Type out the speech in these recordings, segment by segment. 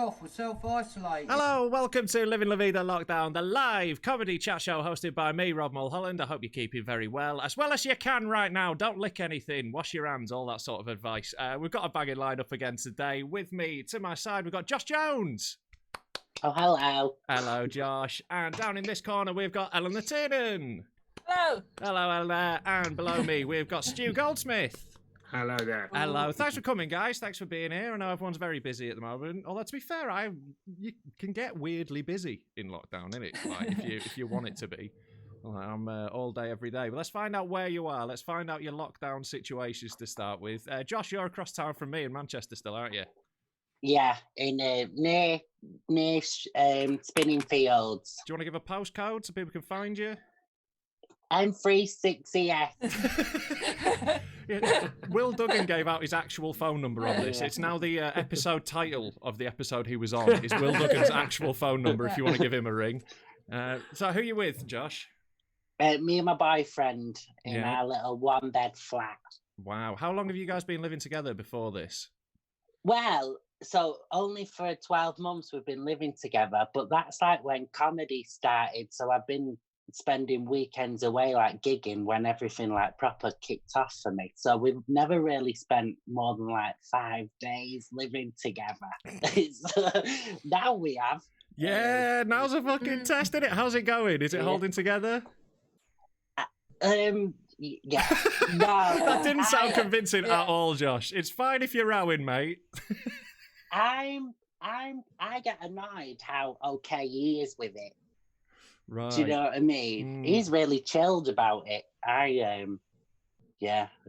off. We're self-isolating. Hello, welcome to Livin, Vida Lockdown, the live comedy chat show hosted by me, Rob Mulholland. I hope you're keeping very well as you can right now. Don't lick anything, wash your hands, all that sort of advice. We've got a banging lineup again today. With me, to my side, we've got Josh Jones. Oh, hello. Hello, Josh. And down in this corner, we've got Eleanor Tiernan. Hello. Hello, Eleanor. And below me, we've got Stu Goldsmith. Hello there. Hello. Thanks for coming, guys. Thanks for being here. I know everyone's very busy at the moment. Although, to be fair, you can get weirdly busy in lockdown, innit? Like, if you want it to be. Like, I'm all day, every day. But let's find out where you are. Let's find out your lockdown situations to start with. Josh, you're across town from me in Manchester still, aren't you? Yeah, in near Spinning Fields. Do you want to give a postcode so people can find you? M36EF. Yeah, Will Duggan gave out his actual phone number on this. It's now the episode title of the episode he was on. Is Will Duggan's actual phone number if you want to give him a ring. So who are you with, Josh? Me and my boyfriend in our little one-bed flat. Wow. How long have you guys been living together before this? Well, so only for 12 months we've been living together, but that's like when comedy started. So I've been spending weekends away, like gigging, when everything like proper kicked off for me. So we've never really spent more than like 5 days living together. Now we have. Yeah, now's a fucking test, isn't it? How's it going? Is it holding together? Yeah. No, that didn't sound convincing at all, Josh. It's fine if you're rowing, mate. I get annoyed how okay he is with it. Right. Do you know what I mean? He's really chilled about it. I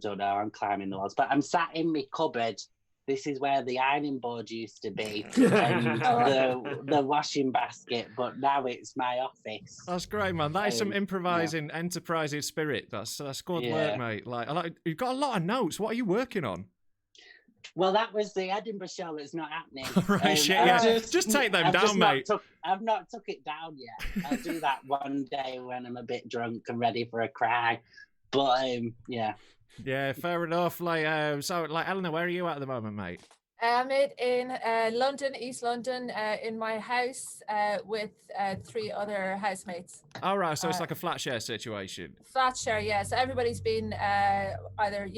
don't know. I'm climbing the walls, but I'm sat in my cupboard. This is where the ironing board used to be, and the washing basket, but now it's my office. That's great, man. That is some improvising, enterprising spirit. That's good work, mate. Like, you've got a lot of notes. What are you working on? Well, that was the Edinburgh show that's not happening. Right, shit, yeah. Just take them down, mate. I've not took it down yet. I'll do that one day when I'm a bit drunk and ready for a cry. But, yeah. Yeah, fair enough. So, Eleanor, where are you at the moment, mate? I'm in London, East London, in my house with 3 other housemates. All right, so it's like a flat share situation. Flat share, yeah. So everybody's been either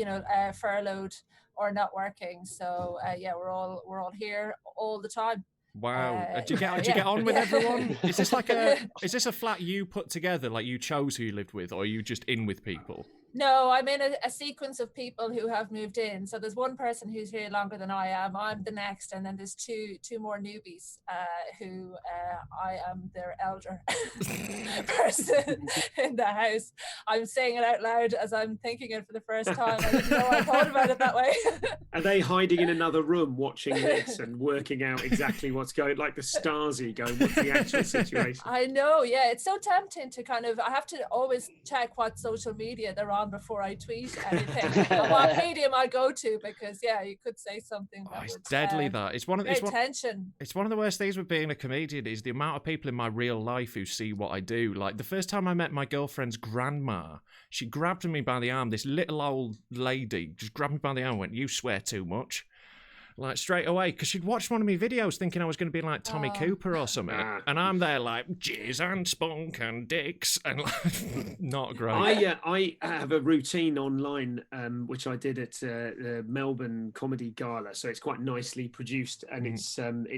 furloughed or not working. So yeah, we're all here all the time. Wow. Do you get on with everyone? Is this a flat you put together, like you chose who you lived with, or are you just in with people? No, I'm in a sequence of people who have moved in. So there's one person who's here longer than I am. I'm the next, and then there's two more newbies who I am their elder person in the house. I'm saying it out loud as I'm thinking it for the first time. I didn't know I thought about it that way. Are they hiding in another room watching this and working out exactly what's going, like the Stasi going, what's the actual situation? I know, yeah. It's so tempting to I have to always check what social media they're on before I tweet anything and what medium I go to, because you could say something that it's deadly. That it's one of tension. It's one of the worst things with being a comedian is the amount of people in my real life who see what I do. Like the first time I met my girlfriend's grandma, she grabbed me by the arm. This little old lady just grabbed me by the arm and went, "You swear too much." Like straight away, because she'd watched one of my videos thinking I was going to be like Tommy Cooper or something, and I'm there like jizz and spunk and dicks and like, not great. I have a routine online which I did at the Melbourne Comedy Gala, so it's quite nicely produced, and it's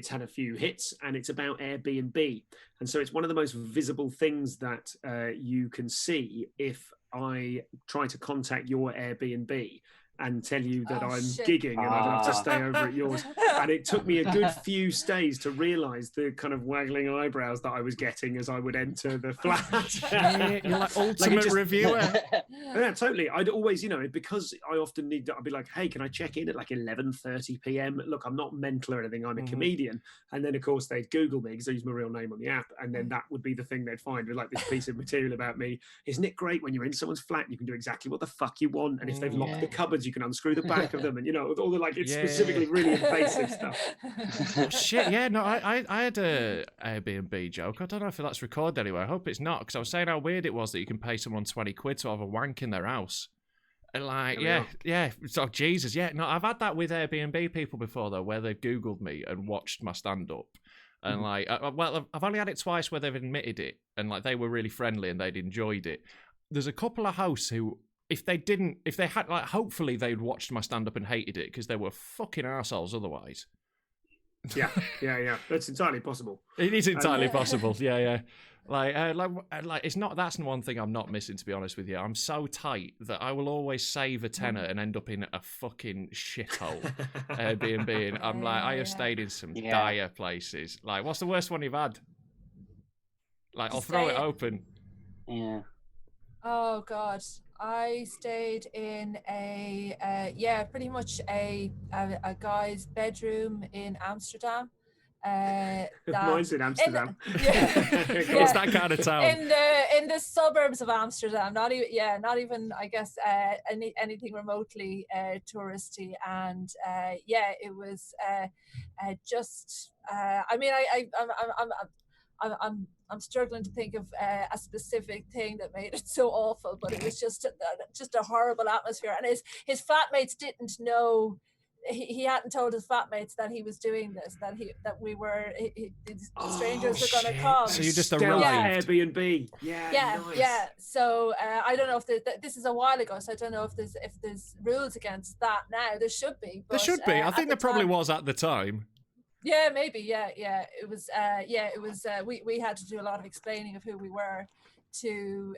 had a few hits, and it's about Airbnb, and so it's one of the most visible things that you can see if I try to contact your Airbnb and tell you that I'm gigging and I'd love to stay over at yours. And it took me a good few stays to realise the kind of waggling eyebrows that I was getting as I would enter the flat. You're like ultimate reviewer. Yeah, totally. I'd always, because I often I'd be like, hey, can I check in at like 11:30 p.m? Look, I'm not mental or anything. I'm a comedian. And then, of course, they'd Google me because I use my real name on the app. And then that would be the thing they'd find with like this piece of material about me. Isn't it great when you're in someone's flat and you can do exactly what the fuck you want? And if they've locked the cupboards, you can unscrew the back of them, and all the it's specifically really invasive stuff. Oh, shit, yeah, no, I had a Airbnb joke. I don't know if that's recorded anyway. I hope it's not, because I was saying how weird it was that you can pay someone 20 quid to have a wank in their house. And like, There we yeah. So Jesus, yeah. No, I've had that with Airbnb people before though, where they've Googled me and watched my stand-up. And like, well, I've only had it twice where they've admitted it, and like they were really friendly and they'd enjoyed it. There's a couple of hosts who, if they had, like, hopefully they'd watched my stand-up and hated it because they were fucking arseholes otherwise. Yeah. That's entirely possible. It is entirely possible. Yeah. Like it's not. That's one thing I'm not missing, to be honest with you. I'm so tight that I will always save a tenner and end up in a fucking shithole Airbnb. And I'm like, I have stayed in some dire places. Like, what's the worst one you've had? Like, I'll throw it open. Yeah. Oh God, I stayed in pretty much a guy's bedroom in Amsterdam. Mine's in Amsterdam. It's that kind of town. In the suburbs of Amsterdam, not even I guess anything remotely touristy, and it was just. I mean, I'm struggling to think of a specific thing that made it so awful, but it was just a horrible atmosphere, and his flatmates didn't know. He hadn't told his flatmates that he was doing this, that strangers were going to come. So you just arrived. Airbnb. Yeah. Nice. So I don't know if this is a while ago, so I don't know if there's rules against that now. There should be. But, there should be. I think there probably was at the time. Yeah, maybe. Yeah. It was. It was. We had to do a lot of explaining of who we were to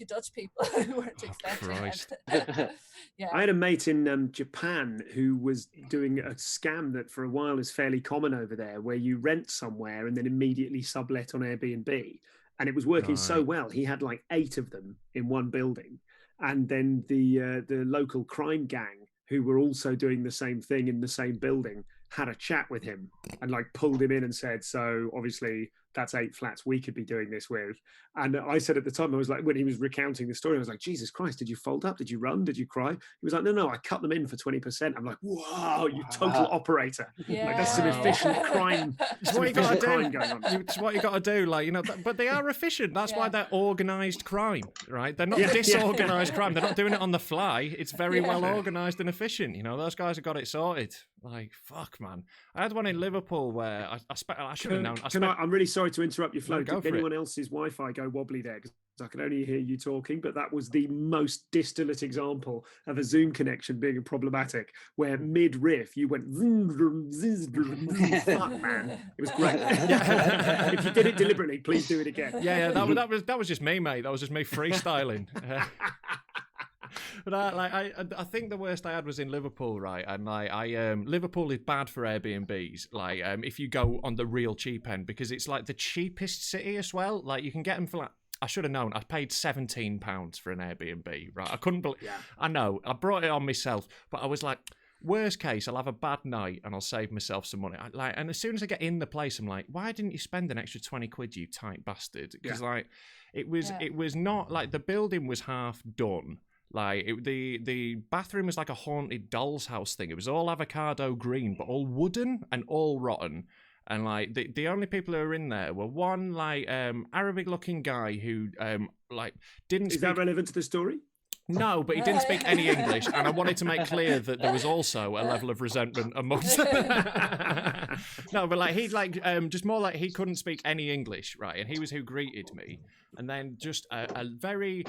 Dutch people who weren't expecting it. Yeah. I had a mate in Japan who was doing a scam that for a while is fairly common over there, where you rent somewhere and then immediately sublet on Airbnb, and it was working so well. He had like 8 of them in one building, and then the local crime gang, who were also doing the same thing in the same building, had a chat with him and like pulled him in and said, so obviously that's 8 flats we could be doing this with. And I said at the time, I was like, when he was recounting the story, I was like, Jesus Christ, did you fold up? Did you run? Did you cry? He was like, no, I cut them in for 20%. I'm like, whoa, you total operator. Yeah. Like, that's some efficient crime. It's what you got to do. Going on. It's what you got to do. Like, you know, but they are efficient. That's why they're organised crime, right? They're not disorganised crime. They're not doing it on the fly. It's very well organised and efficient. You know, those guys have got it sorted. Like, fuck, man. I had one in Liverpool where I should have known. I'm really sorry to interrupt your flow. No, Did anyone else's Wi-Fi go wobbly there? Because I can only hear you talking, but that was the most distillate example of a Zoom connection being problematic, where mid-riff you went, fuck, man. It was great. If you did it deliberately, please do it again. Yeah, that was just me, mate. That was just me freestyling. But I think the worst I had was in Liverpool, right? And Liverpool is bad for Airbnbs. Like, if you go on the real cheap end, because it's like the cheapest city as well. Like, you can get them for like, I should have known. I paid £17 for an Airbnb, right? I couldn't believe. Yeah. I know. I brought it on myself, but I was like, worst case, I'll have a bad night and I'll save myself some money. And as soon as I get in the place, I'm like, why didn't you spend an extra 20 quid, you tight bastard? Because it was not like the building was half done. Like the bathroom was like a haunted doll's house thing. It was all avocado green, but all wooden and all rotten. And like the only people who were in there were one like Arabic looking guy who didn't. Is that relevant to the story? No, but he didn't speak any English, and I wanted to make clear that there was also a level of resentment amongst. No, but like he just more like he couldn't speak any English, right? And he was who greeted me, and then just a very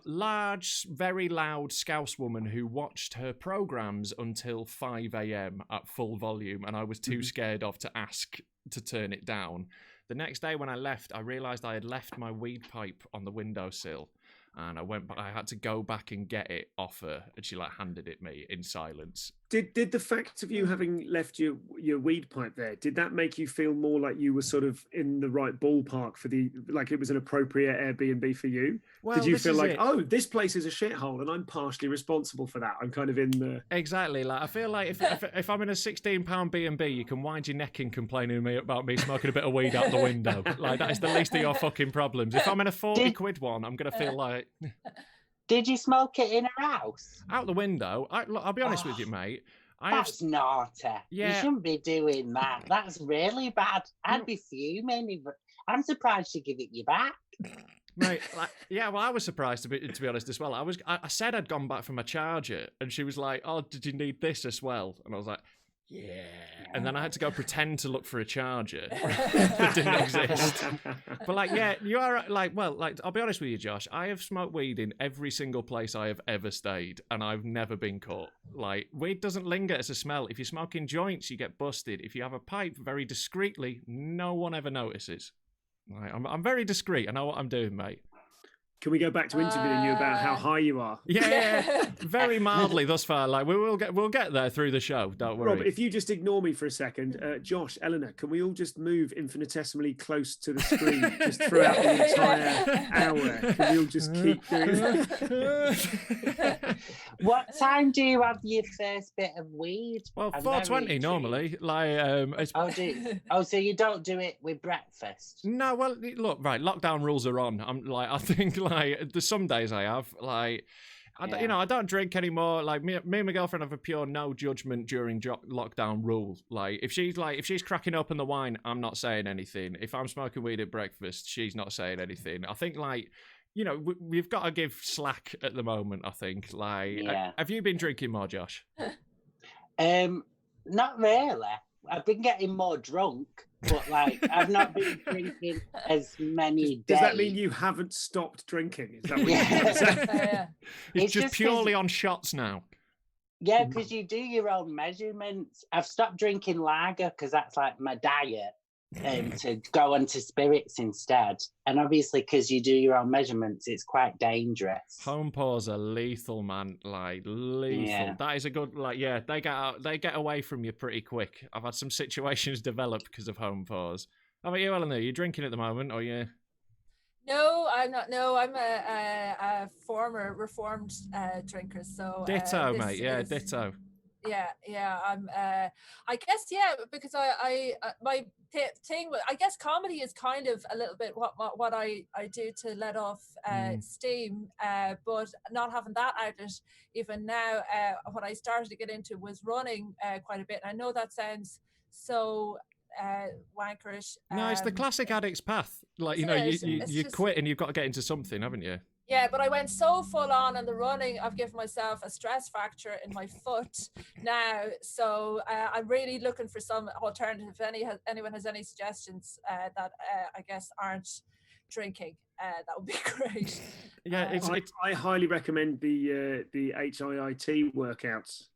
large, very loud Scouse woman who watched her programs until 5 a.m. at full volume, and I was too scared of to ask to turn it down. The next day when I left, I realised I had left my weed pipe on the windowsill. And I had to go back and get it off her, and she like handed it me in silence. Did the fact of you having left your weed pipe there, did that make you feel more like you were sort of in the right ballpark for like it was an appropriate Airbnb for you? Well, did you feel like, oh, this place is a shithole and I'm partially responsible for that? I'm kind of in the... Exactly. Like I feel like if I'm in a £16 B&B, you can wind your neck in complaining to me about me smoking a bit of weed out the window. Like that is the least of your fucking problems. If I'm in a 40 quid one, I'm going to feel like... Did you smoke it in her house? Out the window. I'll be honest with you, mate. That's naughty. Yeah. You shouldn't be doing that. That's really bad. I'd be fuming. I'm surprised she gave it you back. Mate, yeah, well, I was surprised to be honest as well. I said I'd gone back for my charger, and she was like, "Oh, did you need this as well?" And I was like, "Yeah." And then I had to go pretend to look for a charger that didn't exist. But yeah, you are I'll be honest with you, Josh. I have smoked weed in every single place I have ever stayed, and I've never been caught. Weed doesn't linger as a smell. If you're smoking joints, you get busted. If you have a pipe very discreetly, no one ever notices. I'm very discreet. I know what I'm doing, mate. Can we go back to interviewing you about how high you are? Yeah, very mildly thus far. We'll get there through the show. Don't worry. Rob, if you just ignore me for a second, Josh, Eleanor, can we all just move infinitesimally close to the screen just throughout the entire hour? Can we all just keep doing that? What time do you have your first bit of weed? Well, 4:20 normally. So you don't do it with breakfast? No, well, look, right. Lockdown rules are on. I think there's some days I have I don't drink anymore. Me and my girlfriend have a pure no judgment during lockdown rule. If she's cracking open the wine, I'm not saying anything. If I'm smoking weed at breakfast, she's not saying anything. I think we've got to give slack at the moment. I think have you been drinking more, Josh? Not really. I've been getting more drunk, but I've not been drinking as many days. Does that mean you haven't stopped drinking? Is that what you're trying to say? It's just purely on shots now. Yeah, because you do your own measurements. I've stopped drinking lager because that's my diet, to go on to spirits instead. And obviously, because you do your own measurements, it's quite dangerous. Home pours are lethal, man. Lethal. Yeah. That is a good. They get away from you pretty quick. I've had some situations develop because of home pours. How about you, Eleanor? Are you drinking at the moment, or you? No, I'm not. No, I'm a former reformed drinker. So ditto, mate. Yeah, ditto. Yeah. I'm. I guess because I my thing. I guess comedy is kind of a little bit what I do to let off steam. But not having that outlet even now. What I started to get into was running quite a bit. And I know that sounds so wankerish. No, it's the classic addict's path. You quit and you've got to get into something, haven't you? Yeah, but I went so full on the running, I've given myself a stress fracture in my foot now. So I'm really looking for some alternative. If anyone has any suggestions that I guess aren't drinking, that would be great. Yeah, I highly recommend the HIIT workouts.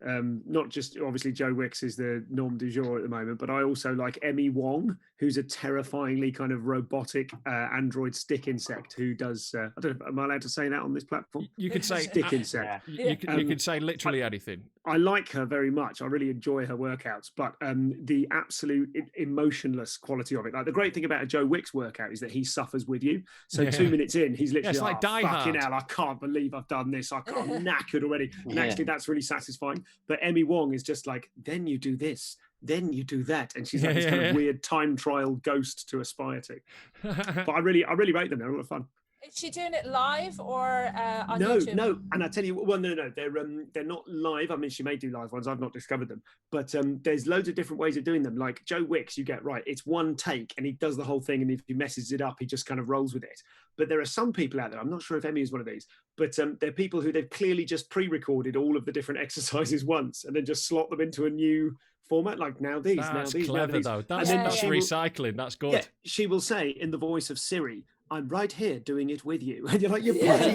Not just obviously Joe Wicks is the norm du jour at the moment, but I also like Emmy Wong, who's a terrifyingly kind of robotic android stick insect who does. I don't know. Am I allowed to say that on this platform? You could say stick insect. You could say literally anything. I like her very much. I really enjoy her workouts, but the absolute emotionless quality of it. The great thing about a Joe Wicks workout is that he suffers with you. So 2 minutes in, he's literally it's like Die Hard. Fucking hell, I can't believe I've done this. I'm knackered already. And actually, that's really satisfying. But Emmy Wong is just then you do this, then you do that. And she's this kind of weird time trial ghost to aspire to. But I really rate them. They're a lot of fun. Is she doing it live or on No, YouTube? no. And I tell you, well, no. They're not live. I mean, she may do live ones. I've not discovered them. But there's loads of different ways of doing them. Like Joe Wicks, you get right. It's one take and he does the whole thing. And if he messes it up, he just kind of rolls with it. But there are some people out there, I'm not sure if Emmy is one of these, but they're people who they've clearly just pre-recorded all of the different exercises once and then just slot them into a new format, like now these, that's now these, clever, now these. though. That's recycling. That's good. Yeah, she will say in the voice of Siri, I'm right here doing it with you. And you're like, you're bloody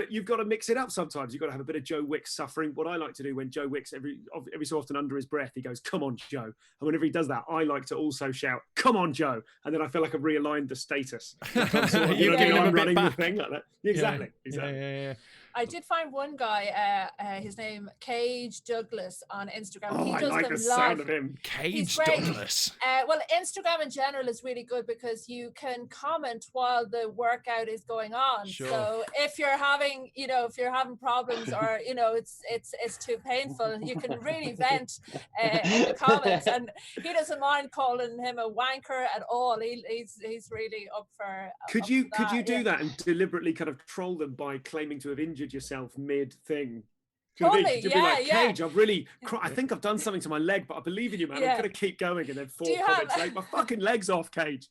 you've got to mix it up sometimes. You've got to have a bit of Joe Wicks suffering. What I like to do when Joe Wicks, every so often under his breath, he goes, come on, Joe. And whenever he does that, I like to also shout, come on, Joe. And then I feel like I've realigned the status. Like I'm running the thing like that. Exactly. Yeah. I did find one guy, his name Cage Douglas on Instagram. He does I like them the live. sound of him. Cage Douglas. Well, Instagram in general is really good because you can comment while the workout is going on. Sure. So if you're having, problems or it's too painful, you can really vent in the comments. And he doesn't mind calling him a wanker at all. He's really up for. Could you do that and deliberately kind of troll them by claiming to have injured yourself mid thing? Totally, You'd be like, Cage, I've really, I think I've done something to my leg, but I believe in you, man. I'm going to keep going. And then 4 comments later, my fucking leg's off, Cage.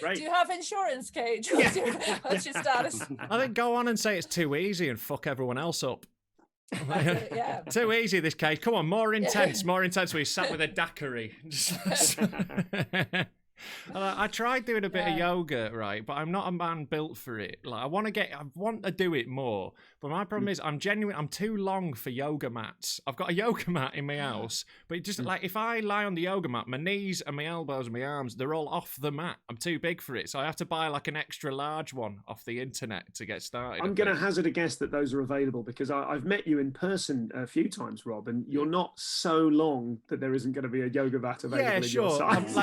Great. Do you have insurance, Cage? What's your status? I think go on and say it's too easy and fuck everyone else up. Yeah. Too easy, this Cage. Come on, more intense. Where he's sat with a daiquiri. I tried doing a bit of yoga, right? But I'm not a man built for it. Like I want to do it more. But my problem is I'm too long for yoga mats. I've got a yoga mat in my house, but it just like if I lie on the yoga mat, my knees and my elbows and my arms, they're all off the mat. I'm too big for it. So I have to buy like an extra large one off the internet to get started. I'm going to hazard a guess that those are available because I've met you in person a few times, Rob, and you're not so long that there isn't going to be a yoga mat available in your size.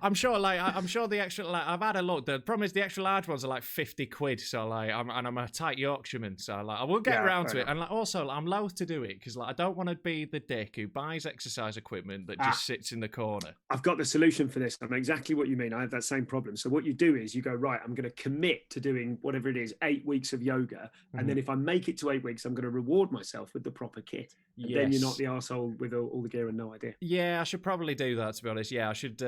I'm sure the extra. Like, I've had a look. The problem is the extra large ones are like 50 quid. So like, I'm a tight Yorkshireman. So like, I will get around to it. And like, also, I'm loath to do it because like, I don't want to be the dick who buys exercise equipment that just sits in the corner. I've got the solution for this. I know exactly what you mean. I have that same problem. So what you do is you go, right, I'm going to commit to doing whatever it is, 8 weeks of yoga. And then if I make it to 8 weeks, I'm going to reward myself with the proper kit. And then you're not the arsehole with all the gear and no idea. Yeah, I should probably do that, to be honest. Yeah, I should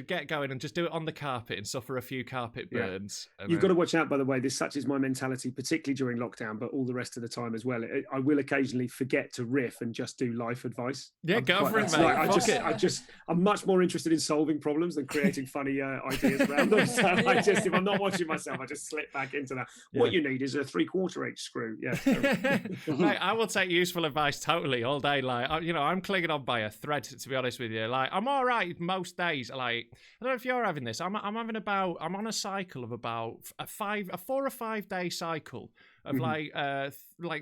get going and just do it on the carpet and suffer a few carpet burns. You've got to watch out, by the way. Such is my mentality, particularly during lockdown, but all the rest of the time as well. I will occasionally forget to riff and just do life advice. Yeah, go for it, mate. I'm much more interested in solving problems than creating funny ideas around them. So if I'm not watching myself, I just slip back into that. Yeah. What you need is a 3/4 H screw. Yeah, mate, I will take useful advice totally all day. Like, I'm clinging on by a thread, to be honest with you. Like, I'm all right most days. Like, I don't know if you're having this. I'm on a cycle of about a 4 or 5 day cycle of like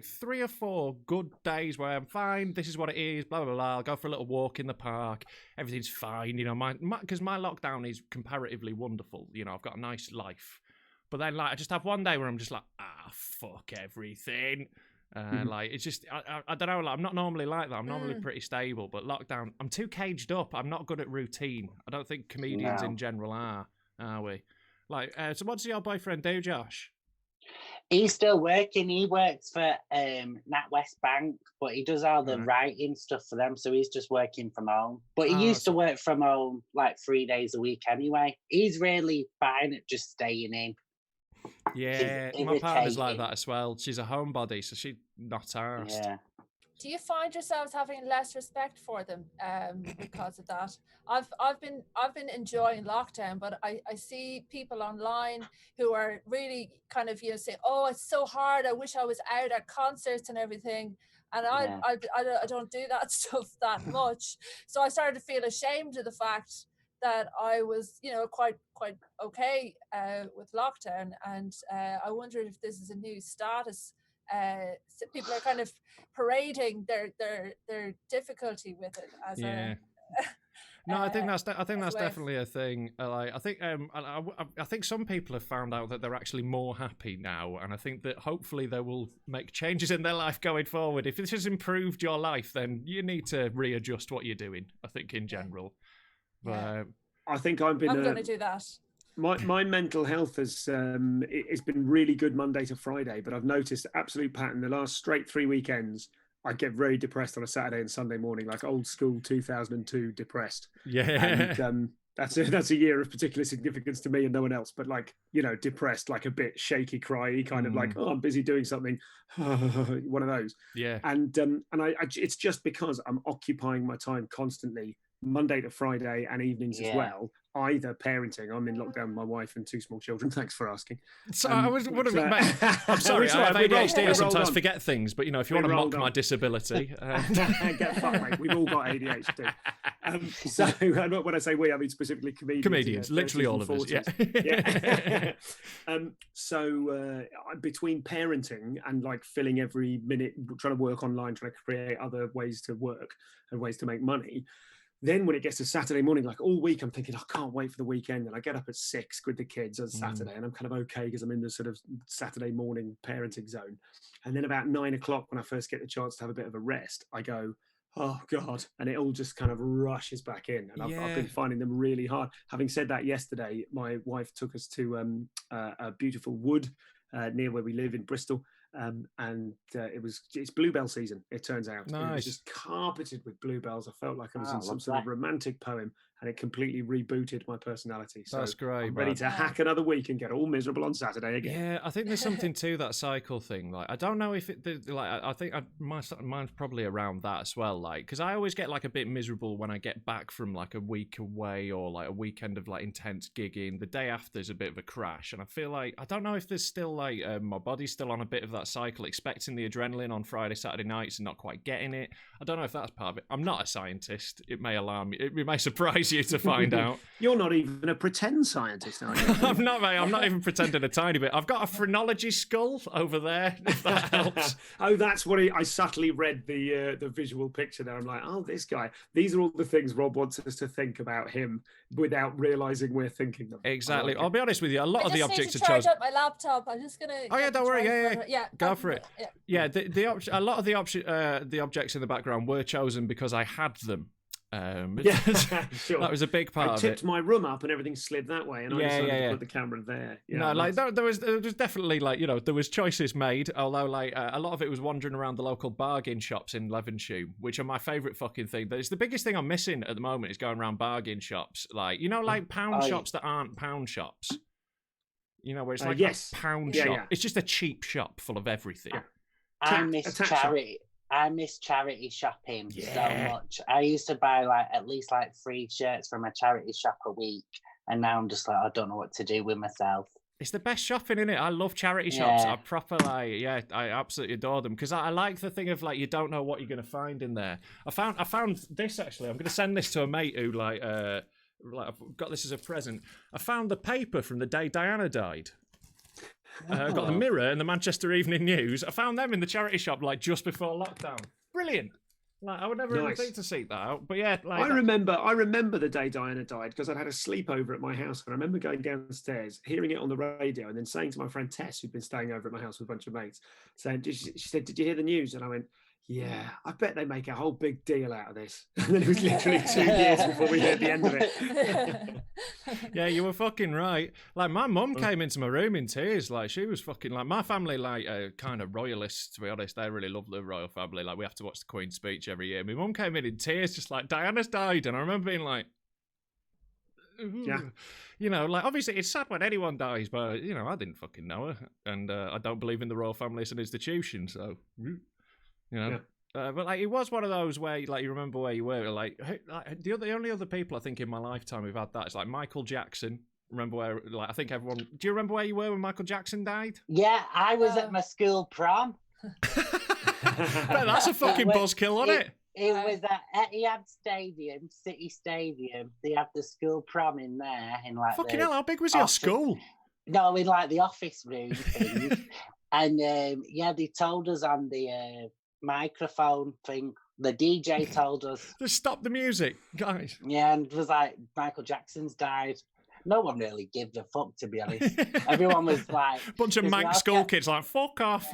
3 or 4 good days where I'm fine. This is what it is. Blah blah blah. I'll go for a little walk in the park. Everything's fine. Because my lockdown is comparatively wonderful. I've got a nice life. But then like I just have one day where I'm just like fuck everything. Like it's just I don't know. Like, I'm not normally like that. I'm normally pretty stable, but lockdown, I'm too caged up. I'm not good at routine. I don't think comedians in general are we? Like, so what does your boyfriend do, Josh? He's still working. He works for NatWest Bank, but he does all the writing stuff for them. So he's just working from home. But he used to work from home like 3 days a week anyway. He's really fine at just staying in. Yeah, my partner's like that as well. She's a homebody, so she's not arsed. Yeah. Do you find yourselves having less respect for them because of that? I've been enjoying lockdown, but I see people online who are really kind of saying, "Oh, it's so hard. I wish I was out at concerts and everything." And I don't do that stuff that much, so I started to feel ashamed of the fact that I was, quite okay with lockdown, and I wondered if this is a new status. So people are kind of parading their difficulty with it as No, I think that's definitely a thing. I think some people have found out that they're actually more happy now, and I think that hopefully they will make changes in their life going forward. If this has improved your life, then you need to readjust what you're doing. I think in general. But, I think I'm going to do that. My mental health it's been really good Monday to Friday, but I've noticed absolute pattern. The last straight 3 weekends, I get very depressed on a Saturday and Sunday morning, like old school 2002 depressed. Yeah. And that's a year of particular significance to me and no one else. But like depressed, like a bit shaky, cryy, kind of like, oh, I'm busy doing something, one of those. Yeah. And I it's just because I'm occupying my time constantly, Monday to Friday and evenings as well, either parenting. I'm in lockdown with my wife and 2 small children. Thanks for asking. So I'm sorry, I have ADHD. I sometimes forget things, but if you want to mock my disability, get fucked, mate. We've all got ADHD. So when I say we, I mean specifically comedians, literally all of us. Yeah. So between parenting and like filling every minute, trying to work online, trying to create other ways to work and ways to make money. Then when it gets to Saturday morning, like all week, I'm thinking, I can't wait for the weekend. And I get up at 6 with the kids on Saturday, and I'm kind of okay because I'm in the sort of Saturday morning parenting zone. And then about 9 o'clock, when I first get the chance to have a bit of a rest, I go, oh God. And it all just kind of rushes back in. And I've been finding them really hard. Having said that, yesterday, my wife took us to a beautiful wood near where we live in Bristol. and it's bluebell season. It turns out it was Nice. just carpeted with bluebells. I felt like I was Oh, in some love sort of that. romantic poem, and it completely rebooted my personality. So That's great, I'm ready man. to hack another week and get all miserable on Saturday again. Yeah, I think there's something to that cycle thing. Like, I don't know if I think mine's probably around that as well. Like, because I always get like a bit miserable when I get back from like a week away or like a weekend of like intense gigging. The day after is a bit of a crash, and I feel like I don't know if there's still like my body's still on a bit of that cycle, expecting the adrenaline on Friday, Saturday nights, and not quite getting it. I don't know if that's part of it. I'm not a scientist. It may alarm you. It may surprise you to find out. You're not even a pretend scientist, are you? I'm not, mate. I'm not even pretending a tiny bit. I've got a phrenology skull over there, if that helps. Oh, that's what I subtly read the visual picture there. I'm like, oh, this guy. These are all the things Rob wants us to think about him without realising we're thinking them. Exactly. Like I'll be honest with you. A lot of the I just objects need are to charge chosen. up my laptop. I'm just gonna. Oh yeah, don't worry. Yeah. Go I for can it. do Yeah, a lot of the objects in the background were chosen because I had them. Yeah, sure. That was a big part I of tipped it. my room up and everything slid that way, and I decided to put the camera there. Yeah, No, like nice. there was definitely like there was choices made. Although like a lot of it was wandering around the local bargain shops in Levenshulme, which are my favourite fucking thing. It's the biggest thing I'm missing at the moment is going around bargain shops, like like pound shops that aren't pound shops. Where it's like yes. a pound Yeah, shop. yeah. It's just a cheap shop full of everything. I miss charity. I miss charity shopping so much. I used to buy like at least like 3 shirts from a charity shop a week, and now I'm just like, I don't know what to do with myself. It's the best shopping, innit? I love charity shops. Yeah. I proper I absolutely adore them because I like the thing of like you don't know what you're gonna find in there. I found this actually. I'm gonna send this to a mate who like I've got this as a present. I found the paper from the day Diana died. I got the Mirror and the Manchester Evening News. I found them in the charity shop like just before lockdown. Brilliant. Like I would never even think to seek that out. But yeah, like I remember the day Diana died because I'd had a sleepover at my house, and I remember going downstairs, hearing it on the radio, and then saying to my friend Tess, who'd been staying over at my house with a bunch of mates, saying, she said, "Did you hear the news?" And I went, "Yeah, I bet they make a whole big deal out of this." And then it was literally 2 years before we heard the end of it. Yeah, you were fucking right. Like my mum came into my room in tears. Like she was fucking like my family, like kind of royalists. To be honest, they really love the royal family. Like we have to watch the Queen's speech every year. My mum came in tears, just like Diana's died, and I remember being like, ooh. Yeah. Like obviously it's sad when anyone dies, but I didn't fucking know her, and I don't believe in the royal family as an institution. So, Yeah. But like it was one of those where like you remember where you were. Like the only other people I think in my lifetime who've had that is like Michael Jackson. Remember where like I think everyone. Do you remember where you were when Michael Jackson died? Yeah, I was at my school prom. But that's a fucking buzzkill, wasn't it? It was at Etihad Stadium, City Stadium. They had the school prom in there, in like Fucking hell! How big was your school? No, in like the office room thing. And they told us on the microphone thing. The DJ told us. Just stop the music, guys. Yeah, and it was like Michael Jackson's died. No one really gave a fuck, to be honest. Everyone was like, bunch of Manx school kids like fuck off.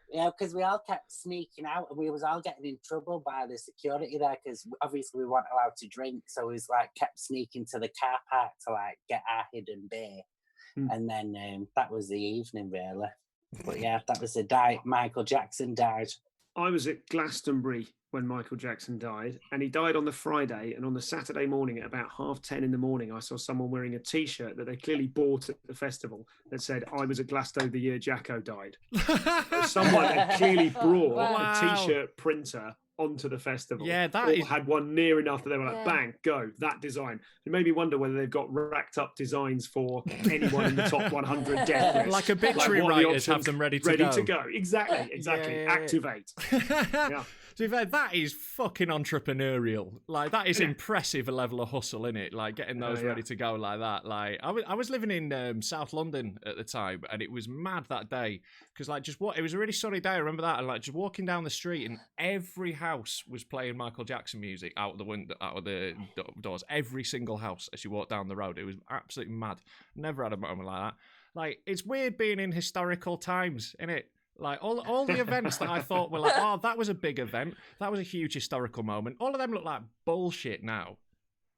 Yeah, because we all kept sneaking out, and we was all getting in trouble by the security there because obviously we weren't allowed to drink, so we was like kept sneaking to the car park to like get our hidden beer, and then that was the evening really. But yeah, that was the day Michael Jackson died. I was at Glastonbury when Michael Jackson died, and he died on the Friday, and on the Saturday morning at about 10:30 in the morning, I saw someone wearing a T-shirt that they clearly bought at the festival that said, "I was at Glasgow the year Jacko died." Someone had clearly brought a T-shirt printer onto the festival. Yeah, had one near enough that they were like, bang, go, that design. It made me wonder whether they've got racked up designs for anyone in the top 100 death list. Like obituary writers have them ready to go. Exactly. Yeah. Activate. Yeah. To be fair, that is fucking entrepreneurial. Like that is impressive a level of hustle, in it. Like getting those ready to go like that. Like I was living in South London at the time, and it was mad that day because like it was a really sunny day. I remember that, and like just walking down the street, and every house was playing Michael Jackson music out of the window, out of the doors. Every single house as you walk down the road, it was absolutely mad. Never had a moment like that. Like it's weird being in historical times, innit? Like all the events that I thought were like, oh, that was a big event, that was a huge historical moment. All of them look like bullshit now.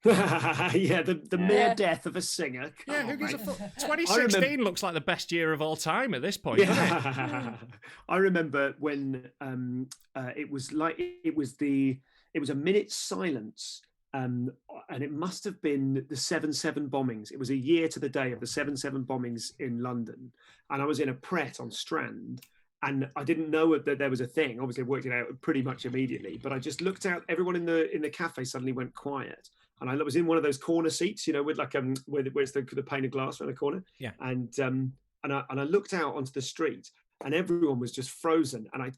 Yeah, the mere death of a singer. Yeah, who gives a fuck? 2016 remember... looks like the best year of all time at this point, doesn't it? I remember when it was a minute's silence, and it must have been the 7/7 bombings. It was a year to the day of the 7/7 bombings in London, and I was in a Pret on Strand. And I didn't know that there was a thing. Obviously, I worked it out pretty much immediately. But I just looked out. Everyone in the cafe suddenly went quiet, and I was in one of those corner seats, with like where it's the pane of glass around the corner. Yeah. And I looked out onto the street, and everyone was just frozen. And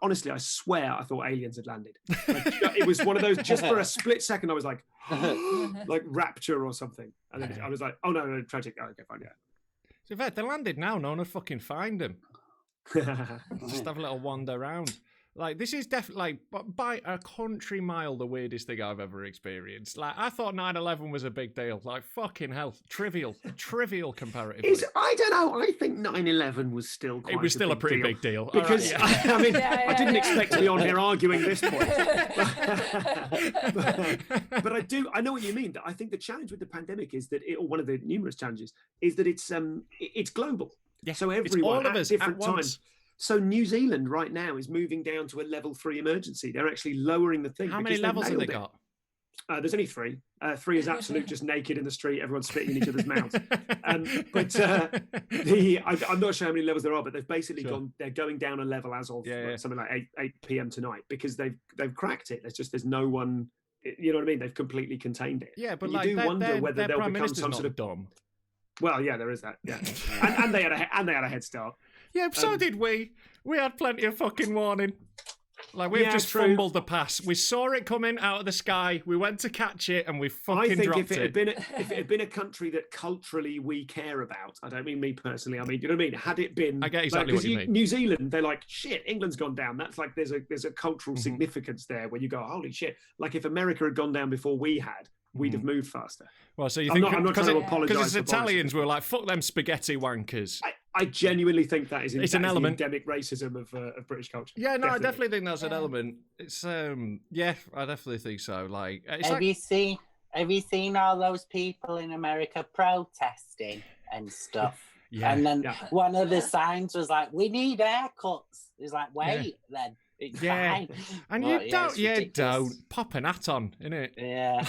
honestly, I swear, I thought aliens had landed. Like, it was one of those. Just for a split second, I was like, like rapture or something. And then I was like, oh no, tragic. Oh, okay, fine, yeah. So if they landed now, no one would fucking find them. Just have a little wander around. Like, this is definitely, like, by a country mile, the weirdest thing I've ever experienced. Like, I thought 9/11 was a big deal. Like, fucking hell, trivial comparatively. I don't know. I think 9/11 was still quite. It was still a pretty big deal because right, I mean, I didn't expect to be on here arguing this point. but I know what you mean. I think the challenge with the pandemic is that or one of the numerous challenges is that it's global. Yeah, so everyone all of us at different at once. times. So New Zealand right now is moving down to a level 3 emergency. They're actually lowering the thing. How many levels have they got? There's only 3. 3 is absolute, just naked in the street, everyone's spitting in each other's mouths. I'm not sure how many levels there are, but they've basically they're going down a level as of something like 8 p.m. tonight because they've cracked it. There's no one, you know what I mean? They've completely contained it. Yeah, but and you do wonder whether they'll Prime become some sort of dumb. Well, yeah, there is that. Yeah, and they had a head start. Yeah, so did we. We had plenty of fucking warning. Like, we've just fumbled the pass. We saw it coming out of the sky. We went to catch it, and we fucking dropped it. If it had been a country that culturally we care about, I don't mean me personally. I mean, you know what I mean? Had it been, I get exactly what you mean. New Zealand, they're like, shit, England's gone down. That's like there's a cultural significance there where you go, holy shit. Like if America had gone down before we had, we'd have moved faster. Well, so you think I'm not trying to apologise because it's Italians, we're like, fuck them spaghetti wankers. I genuinely think that is an element. The endemic racism of British culture. Yeah, no, I definitely think that's an element. It's yeah, I definitely think so. Like, have you seen all those people in America protesting and stuff? Yeah. And then one of the signs was like, "We need haircuts." It's like, wait, then it's fine. And you don't pop an hat on, innit? Yeah.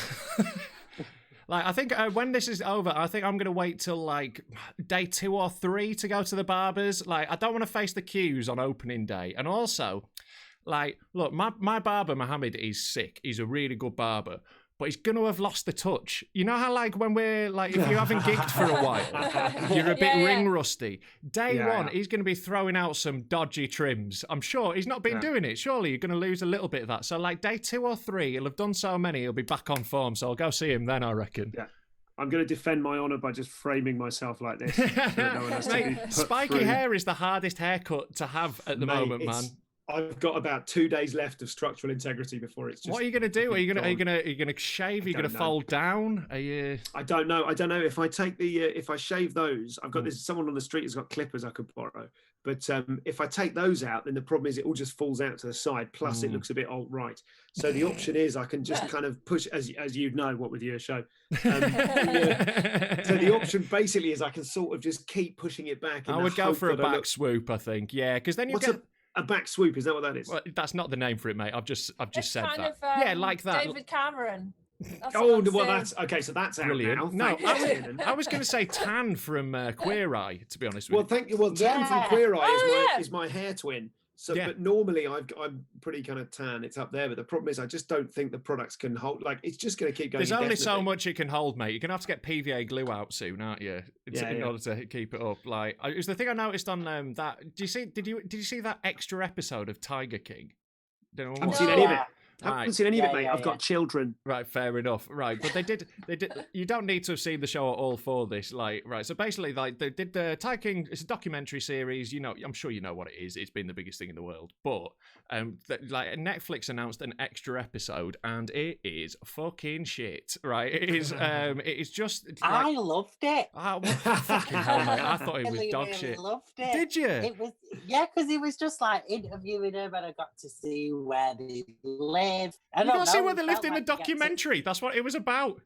Like, I think when this is over, I think I'm going to wait till, like, day 2 or 3 to go to the barbers. Like, I don't want to face the queues on opening day. And also, like, look, my barber, Mohammed, is sick. He's a really good barber. But he's going to have lost the touch. You know how, like, when we're, like, if you haven't gigged for a while, you're a bit ring rusty. Day 1, he's going to be throwing out some dodgy trims. I'm sure he's not been doing it. Surely you're going to lose a little bit of that. So, like, day 2 or 3, he'll have done so many, he'll be back on form. So I'll go see him then, I reckon. Yeah. I'm going to defend my honour by just framing myself like this. Spiky hair is the hardest haircut to have at the moment, man. I've got about 2 days left of structural integrity before it's just. What are you going to do? Are you going to shave? Are you going to fold down? Are you? I don't know. If I take if I shave those, I've got someone on the street has got clippers I could borrow. But if I take those out, then the problem is it all just falls out to the side. Plus, it looks a bit alt-right. So the option is I can just kind of push, as you'd know, what with your show. So the option basically is I can sort of just keep pushing it back. I would go for a back swoop, I think. Yeah, because then you get. A back swoop, is that what that is? Well, that's not the name for it, mate. I've just said kind that. Of, yeah, like that. David Cameron. That's okay. So that's out brilliant. Now. No, I was going to say Tan from Queer Eye. To be honest with you. Well, thank you. Well, Tan from Queer Eye is my hair twin. So, but normally I'm pretty kind of tan. It's up there, but the problem is I just don't think the products can hold. Like it's just going to keep going. There's only so much it can hold, mate. You're going to have to get PVA glue out soon, aren't you? In order to keep it up. Like, it's the thing I noticed on that. Did you see that extra episode of Tiger King? I haven't seen any of it. I haven't seen any of it, mate. I've got children. Right, fair enough. Right, but they did. You don't need to have seen the show at all for this. Like, right. So basically, like, they did the Tiger King. It's a documentary series. You know, I'm sure you know what it is. It's been the biggest thing in the world. But like Netflix announced an extra episode, and it is fucking shit. Right? It is. It is just. Like, I loved it. Fucking hell, mate! I thought it was dog really shit. Loved it. Did you? It was because he was just like interviewing him, and I got to see where they live. live. I You don't gotta see know, where it they lived felt in the like you get to- documentary. That's what it was about.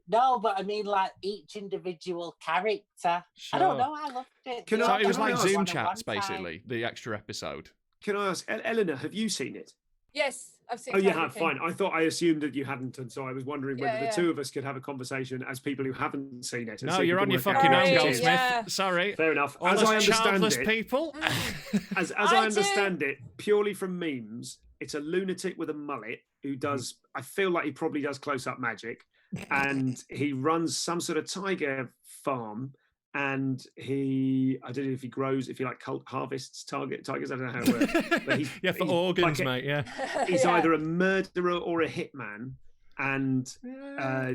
No, but I mean, like each individual character. I don't know. I loved it. Can They So I- all it was can I like ask- Zoom one at chats, one time. basically, the extra episode. Can I ask, Eleanor, have you seen it? Yes, I've seen. Oh, you everything. have. Fine. I assumed that you hadn't, and so I was wondering whether Yeah, the yeah. two of us could have a conversation as people who haven't seen it. and No, see if you're we on can your work out fucking how own, it Sorry, is. Goldsmith. yeah. Sorry. Fair enough. All As us I understand childless it, people. as I I do. understand it, purely from memes, it's a lunatic with a mullet who does. I feel like he probably does close-up magic, and he runs some sort of tiger farm. And I don't know if he grows, if he like harvests tigers. I don't know how it works. But Yeah, for he's organs, like mate. Yeah. he's Yeah. either a murderer or a hitman, and yeah,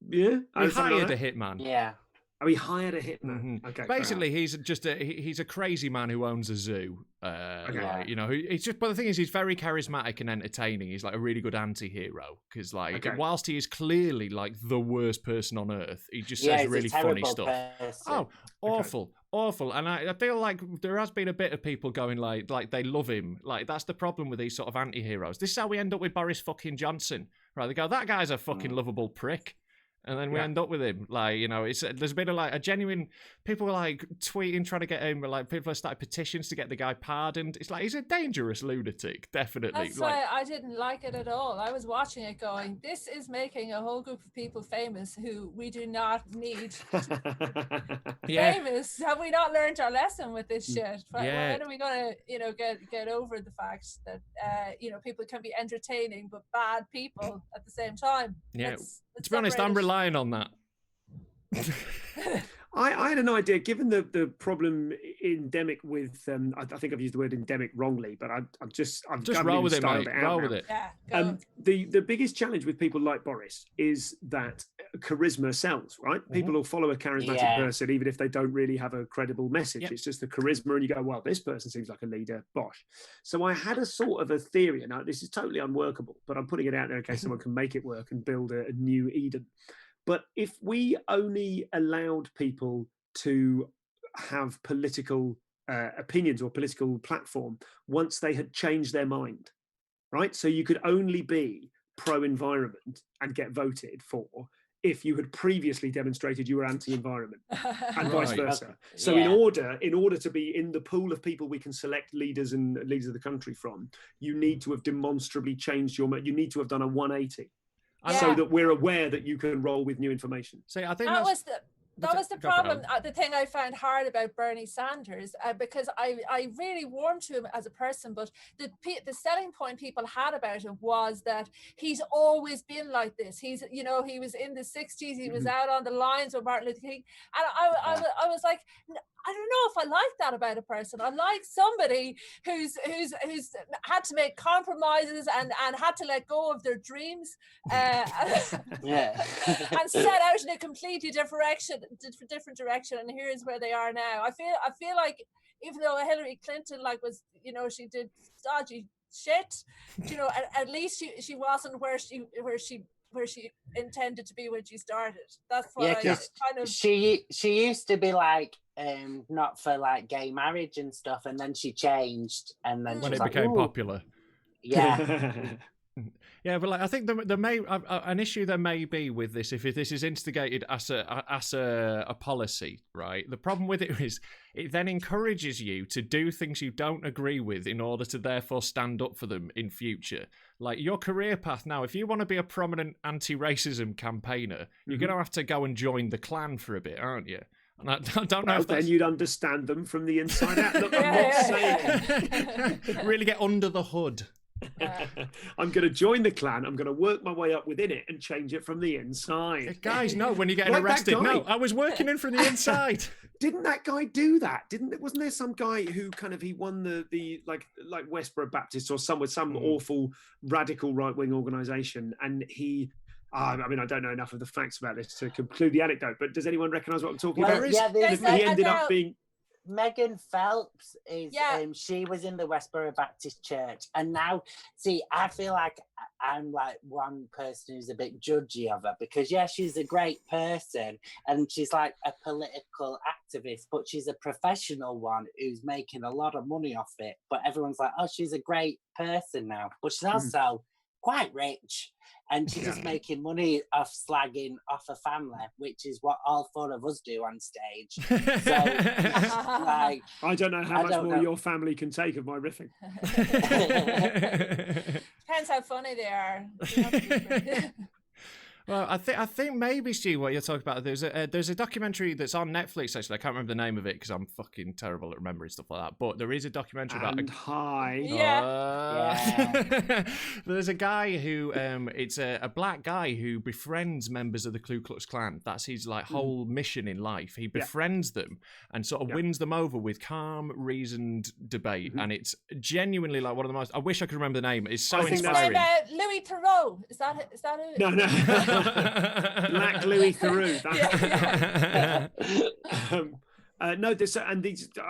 He something hired like a that. hitman. Yeah. Oh, he hired a hitman. Mhm. Okay, fair Basically, he's just he's a crazy man who owns a zoo. Okay. Like, you know, it's just. But the thing is, he's very charismatic and entertaining. He's like a really good anti-hero because, like, Okay. whilst he is clearly like the worst person on earth, he just Yeah, says he's really a funny terrible stuff. person. Oh, awful. And I feel like there has been a bit of people going like they love him. Like that's the problem with these sort of anti-heroes. This is how we end up with Boris fucking Johnson, right? They go, that guy's a fucking lovable prick. And then we Yeah. end up with him, like, you know, there's been a genuine, people were like tweeting, trying to get him, like people have started petitions to get the guy pardoned. It's like, he's a dangerous lunatic, definitely. That's Like, why I didn't like it at all. I was watching it going, this is making a whole group of people famous who we do not need. yeah, Famous. Have we not learned our lesson with this shit? Yeah. When are we gonna, get over the fact that people can be entertaining but bad people at the same time? Yeah. Let's to be honest, I'm separate it. relying on that. I had an idea, given the problem endemic with, I think I've used the word endemic wrongly, but I've Just haven't roll even with it, styled mate. out Roll now. with it. Yeah. Go. The biggest challenge with people like Boris is that charisma sells, right? People will follow a charismatic Yeah. person even if they don't really have a credible message. Yep. It's just the charisma, and you go, well, this person seems like a leader, bosh. So I had a sort of a theory. Now, this is totally unworkable, but I'm putting it out there in case someone can make it work and build a new Eden. But if we only allowed people to have political opinions or political platform once they had changed their mind, right? So you could only be pro-environment and get voted for if you had previously demonstrated you were anti-environment, and vice Right. versa. So Yeah. in order to be in the pool of people we can select leaders and leaders of the country from, you need to have demonstrably changed you need to have done a 180. So Yeah. that we're aware that you can roll with new information. See, I think that that's... was the Go for it, problem. The thing I found hard about Bernie Sanders, because I really warmed to him as a person, but the selling point people had about him was that he's always been like this. He was in the 60s, he was out on the lines with Martin Luther King, and I was like, I don't know if I like that about a person. I like somebody who's had to make compromises and had to let go of their dreams Yeah. and set out in a completely different direction. And here's where they are now. I feel like even though Hillary Clinton she did dodgy shit, at least she wasn't where she intended to be when she started. That's what Yeah, I 'cause kind of. she used to be like not for like gay marriage and stuff, and then she changed, and then when she it was like, became "Ooh." popular. Yeah. Yeah, but like I think there may an issue there may be with this if this is instigated as a policy, right? The problem with it is it then encourages you to do things you don't agree with in order to therefore stand up for them in future. Like your career path now, if you want to be a prominent anti-racism campaigner, you're going to have to go and join the Klan for a bit, aren't you? And I don't know Well, if then that's... you'd understand them from the inside out. Look, I'm not saying really get under the hood. I'm going to join the Klan. I'm going to work my way up within it and change it from the inside. Guys, no, when you're getting Like that arrested, guy. no, I was working in from the inside. Didn't that guy do that? Wasn't there some guy who he won the like Westboro Baptist or some awful radical right wing organization, and he. I don't know enough of the facts about this to conclude the anecdote, but does anyone recognise what I'm talking Well, about? yeah, He ended up being. Megan Phelps is Yeah. She was in the Westboro Baptist Church, and now I feel like I'm like one person who's a bit judgy of her because she's a great person and she's like a political activist, but she's a professional one who's making a lot of money off it, but everyone's like, oh, she's a great person now, but she's also quite rich, and she's just making money off slagging off a family, which is what all four of us do on stage. So, like, I don't know how much more your family can take of my riffing. Depends how funny they are. Well, I think maybe, Stu, what you're talking about, there's a documentary that's on Netflix, actually. I can't remember the name of it because I'm fucking terrible at remembering stuff like that. But there is a documentary about... Yeah. There's a guy who, it's a black guy who befriends members of the Ku Klux Klan. That's his like whole mission in life. He befriends them and sort of wins them over with calm, reasoned debate. And it's genuinely like one of the most... I wish I could remember the name. It's so inspiring. Louis Theroux. Is that it? No. Black Louis Theroux. No, I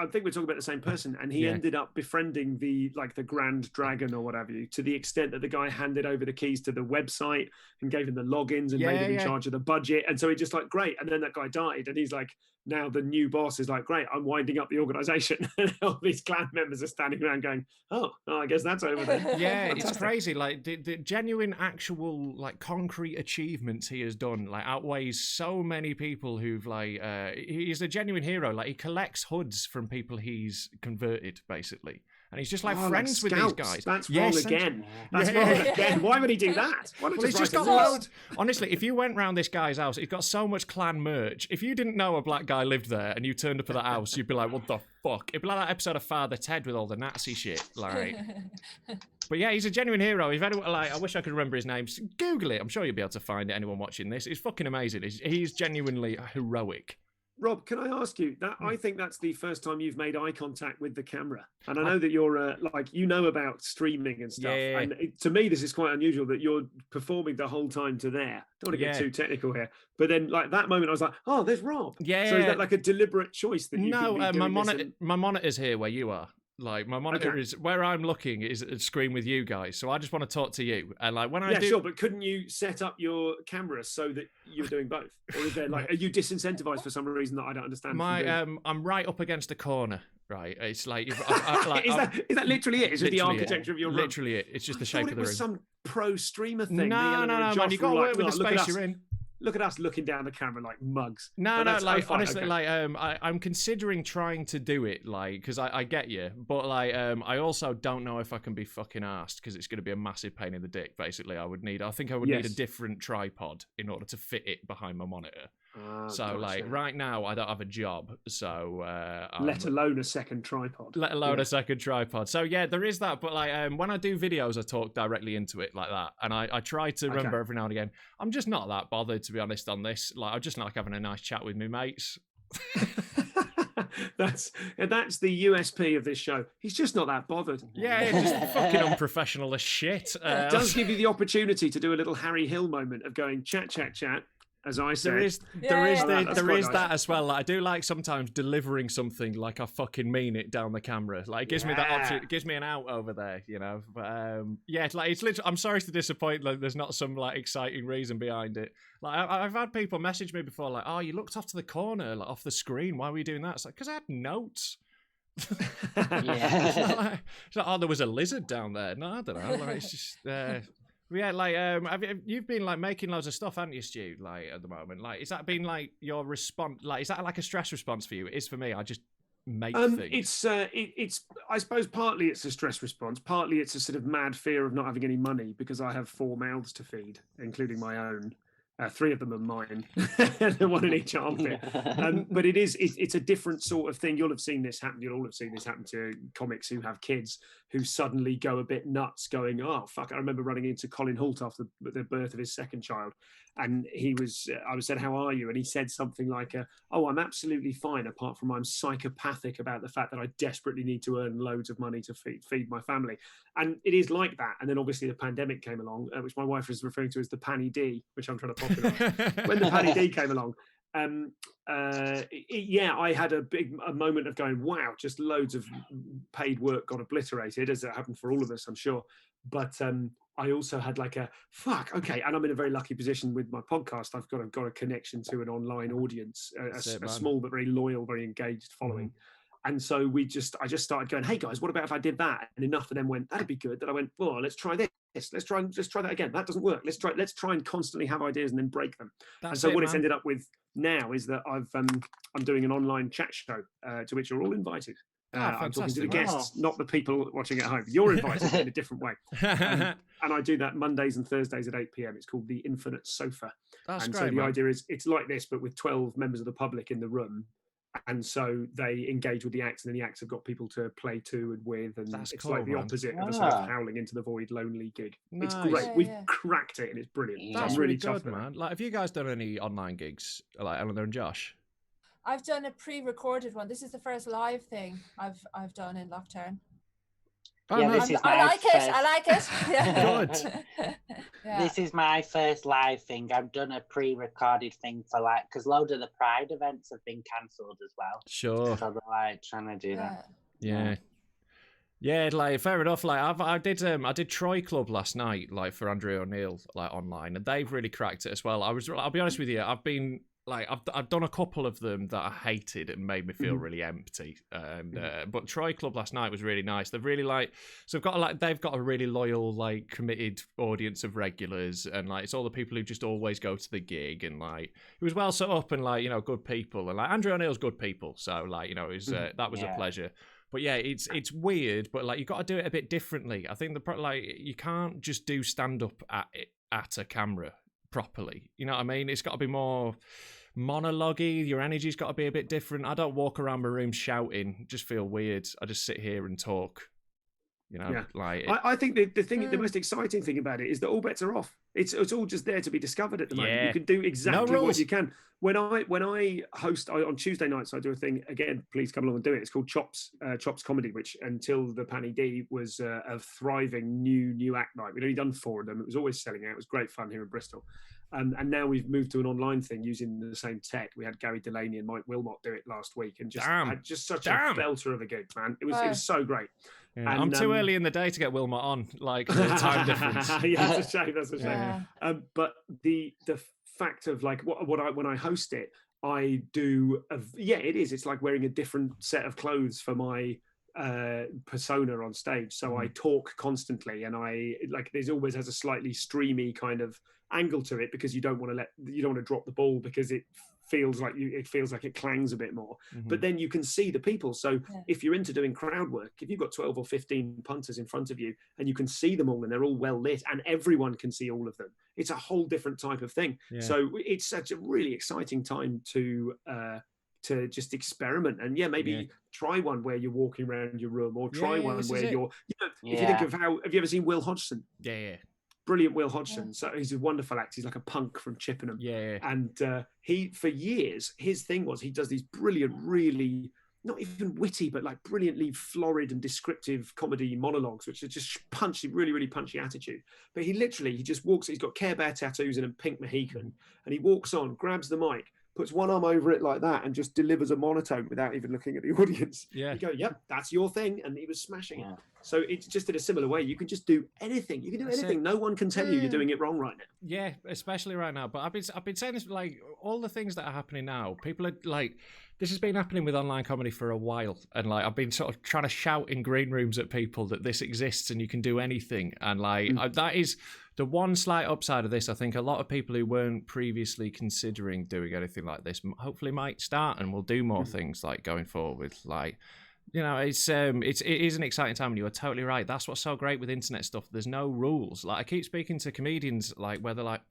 think we're talking about the same person, and he ended up befriending the Grand Dragon or whatever, to the extent that the guy handed over the keys to the website and gave him the logins and made him in charge of the budget. And so he just like, great. And then that guy died, and he's like, now the new boss is like, great, I'm winding up the organization. And all these clan members are standing around going, oh, I guess that's over there. Yeah, it's crazy. Like the genuine, actual, like concrete achievements he has done, like outweighs so many people who've like, he's a genuine hero. Like he collects hoods from people he's converted, basically. And he's just like friends with these guys. That's wrong again. That's wrong again. Why would he do that? Why he's just got loads. Honestly, if you went round this guy's house, he's got so much clan merch. If you didn't know a black guy lived there and you turned up at that house, you'd be like, what the fuck? It'd be like that episode of Father Ted with all the Nazi shit. Like, but yeah, he's a genuine hero. If anyone, like, I wish I could remember his name. Just Google it. I'm sure you'll be able to find it. Anyone watching this, it's fucking amazing. He's genuinely heroic. Rob, can I ask you that? I think that's the first time you've made eye contact with the camera, and I know that you're about streaming and stuff. Yeah. And to me, this is quite unusual that you're performing the whole time to there. Don't want to get too technical here, but then like that moment, I was like, oh, there's Rob. Yeah. So is that like a deliberate choice that you? No, my monitor's here where you are. Like my monitor is where I'm looking is a screen with you guys, so I just want to talk to you. And like when I do, sure, but couldn't you set up your camera so that you're doing both, or is there like are you disincentivized for some reason that I don't understand? I'm right up against a corner. Right, it's like, is that literally it? Is it the architecture of your room? Literally it. It's just the shape of the room. It was some pro streamer thing. No, man. You got to work with the space you're in. Look at us looking down the camera like mugs. No, honestly, like, I'm considering trying to do it, like, because I get you, but like, I also don't know if I can be fucking arsed because it's going to be a massive pain in the dick. Basically, I think I would need a different tripod in order to fit it behind my monitor. So like right now I don't have a job, so let alone a second tripod. A second tripod. So yeah, there is that. But like when I do videos, I talk directly into it like that, and I try to remember every now and again. I'm just not that bothered, to be honest, on this. Like I just like having a nice chat with my mates. That's the USP of this show. He's just not that bothered. Yeah, just fucking unprofessional as shit. It does give you the opportunity to do a little Harry Hill moment of going chat. As I said, there is that as well. Like, I do like sometimes delivering something like I fucking mean it down the camera. Like, it gives me that option. It gives me an out over there, you know. But it's like it's literally. I'm sorry to disappoint. Like, there's not some like exciting reason behind it. Like, I've had people message me before, like, "Oh, you looked off to the corner, like off the screen. Why were you doing that?" It's like, because I had notes. It's like, oh, there was a lizard down there. No, I don't know. Like, it's just. Yeah, like you've been like making loads of stuff, haven't you, Stu? Like at the moment, like is that been like your response? Like is that like a stress response for you? It is for me. I just make things. It's I suppose partly it's a stress response, partly it's a sort of mad fear of not having any money because I have 4 mouths to feed, including my own. 3 of them are mine, one in each armpit. But it's a different sort of thing. You'll have seen this happen. You'll all have seen this happen to comics who have kids who suddenly go a bit nuts, going, "Oh fuck!" I remember running into Colin Hoult after the birth of his second child, and I said, "How are you?" And he said something like, "Oh, I'm absolutely fine, apart from I'm psychopathic about the fact that I desperately need to earn loads of money to feed my family." And it is like that. And then obviously the pandemic came along, which my wife is referring to as the Panny D, which I'm trying to popularise. When the Panny D came along, I had a moment of going, wow, just loads of paid work got obliterated, as it happened for all of us, I'm sure. But I also had like a fuck, okay, and I'm in a very lucky position with my podcast. I've got a connection to an online audience, a small but very loyal, very engaged following. Mm-hmm. And so I just started going, hey guys, what about if I did that? And enough of them went, that'd be good. That I went, well, let's try this. this. Let's try that again. That doesn't work. Let's try and constantly have ideas and then break them. That's and so it, what it's man. ended up with now is that I'm doing an online chat show to which you're all invited. I'm talking to the guests, not the people watching at home. You're invited in a different way. And I do that Mondays and Thursdays at 8 p.m. It's called The Infinite Sofa. That's and great, so the man. idea is it's like this, but with 12 members of the public in the room. And so they engage with the acts, and then the acts have got people to play to and with, and That's it's cool, like the man. opposite of a sort of howling into the void lonely gig. It's Nice. great. Yeah, We've yeah. cracked it, and it's brilliant. That's I'm really really tough, good, man. Like, have you guys done any online gigs, like Eleanor and Josh? I've done a pre-recorded one. This is the first live thing I've done in Lockdown. Oh, Yeah, nice. this is I my like it. first- I like it. Yeah. Good. Yeah. This is my first live thing. I've done a pre-recorded thing for because loads of the Pride events have been cancelled as well. Sure. So they're like trying to do that. Yeah. Yeah, like fair enough. Like I did Troy Club last night, like for Andrew O'Neill, like online, and they've really cracked it as well. I'll be honest with you, I've done a couple of them that I hated and made me feel really empty. But Troy Club last night was really nice. They've really they've got a really loyal, like committed audience of regulars, and like it's all the people who just always go to the gig, and like it was well set up and like good people, and like Andrew O'Neill's good people, so like it was that was a pleasure. But yeah, it's weird, but like you got to do it a bit differently. I think you can't just do stand up at a camera properly. You know what I mean? It's got to be more monologue-y. Your energy's got to be a bit different. I don't walk around my room shouting. Just feel weird. I just sit here and talk. I think the most exciting thing about it is that all bets are off. It's all just there to be discovered at the moment. You can do exactly what you can. When I host on Tuesday nights, I do a thing again. Please come along and do it. It's called Chops Comedy, which until the Panny D was a thriving new act night. We'd only done 4 of them. It was always selling out. It was great fun here in Bristol. And now we've moved to an online thing using the same tech. We had Gary Delaney and Mike Wilmot do it last week, and had such a belter of a gig, man. It was so great. Yeah, and, I'm too early in the day to get Wilmot on, like the time difference. Yeah, that's a shame. That's a shame. Yeah. But the fact of like when I host it, I do. It is. It's like wearing a different set of clothes for my persona on stage. So I talk constantly, and there's always has a slightly streamy kind of angle to it, because you don't want to drop the ball, because it feels like it clangs a bit more. But then you can see the people. So if you're into doing crowd work, if you've got 12 or 15 punters in front of you and you can see them all and they're all well lit and everyone can see all of them, it's a whole different type of thing. So it's such a really exciting time to just experiment and maybe try one where you're walking around your room, or try one where you're if you think of have you ever seen Will Hodgson? Brilliant Will Hodgson. So he's a wonderful actor. He's like a punk from Chippenham. And he, for years, his thing was he does these brilliant, really not even witty, but like brilliantly florid and descriptive comedy monologues, which are just punchy, really, really punchy attitude. But he just walks. He's got Care Bear tattoos and a pink Mohican, and he walks on, grabs the mic, puts one arm over it like that, and just delivers a monotone without even looking at the audience. You go, yep, that's your thing, and he was smashing it. So it's just in a similar way. You can just do anything. You can do anything. No one can tell you you're doing it wrong right now. Yeah, especially right now. But I've been saying this, like all the things that are happening now. People are like, this has been happening with online comedy for a while, and like I've been sort of trying to shout in green rooms at people that this exists and you can do anything. And like that is the one slight upside of this. I think a lot of people who weren't previously considering doing anything like this hopefully might start and will do more things like going forward. Like, you know, it is an exciting time, and you are totally right. That's what's so great with internet stuff. There's no rules. Like I keep speaking to comedians, like where they're like,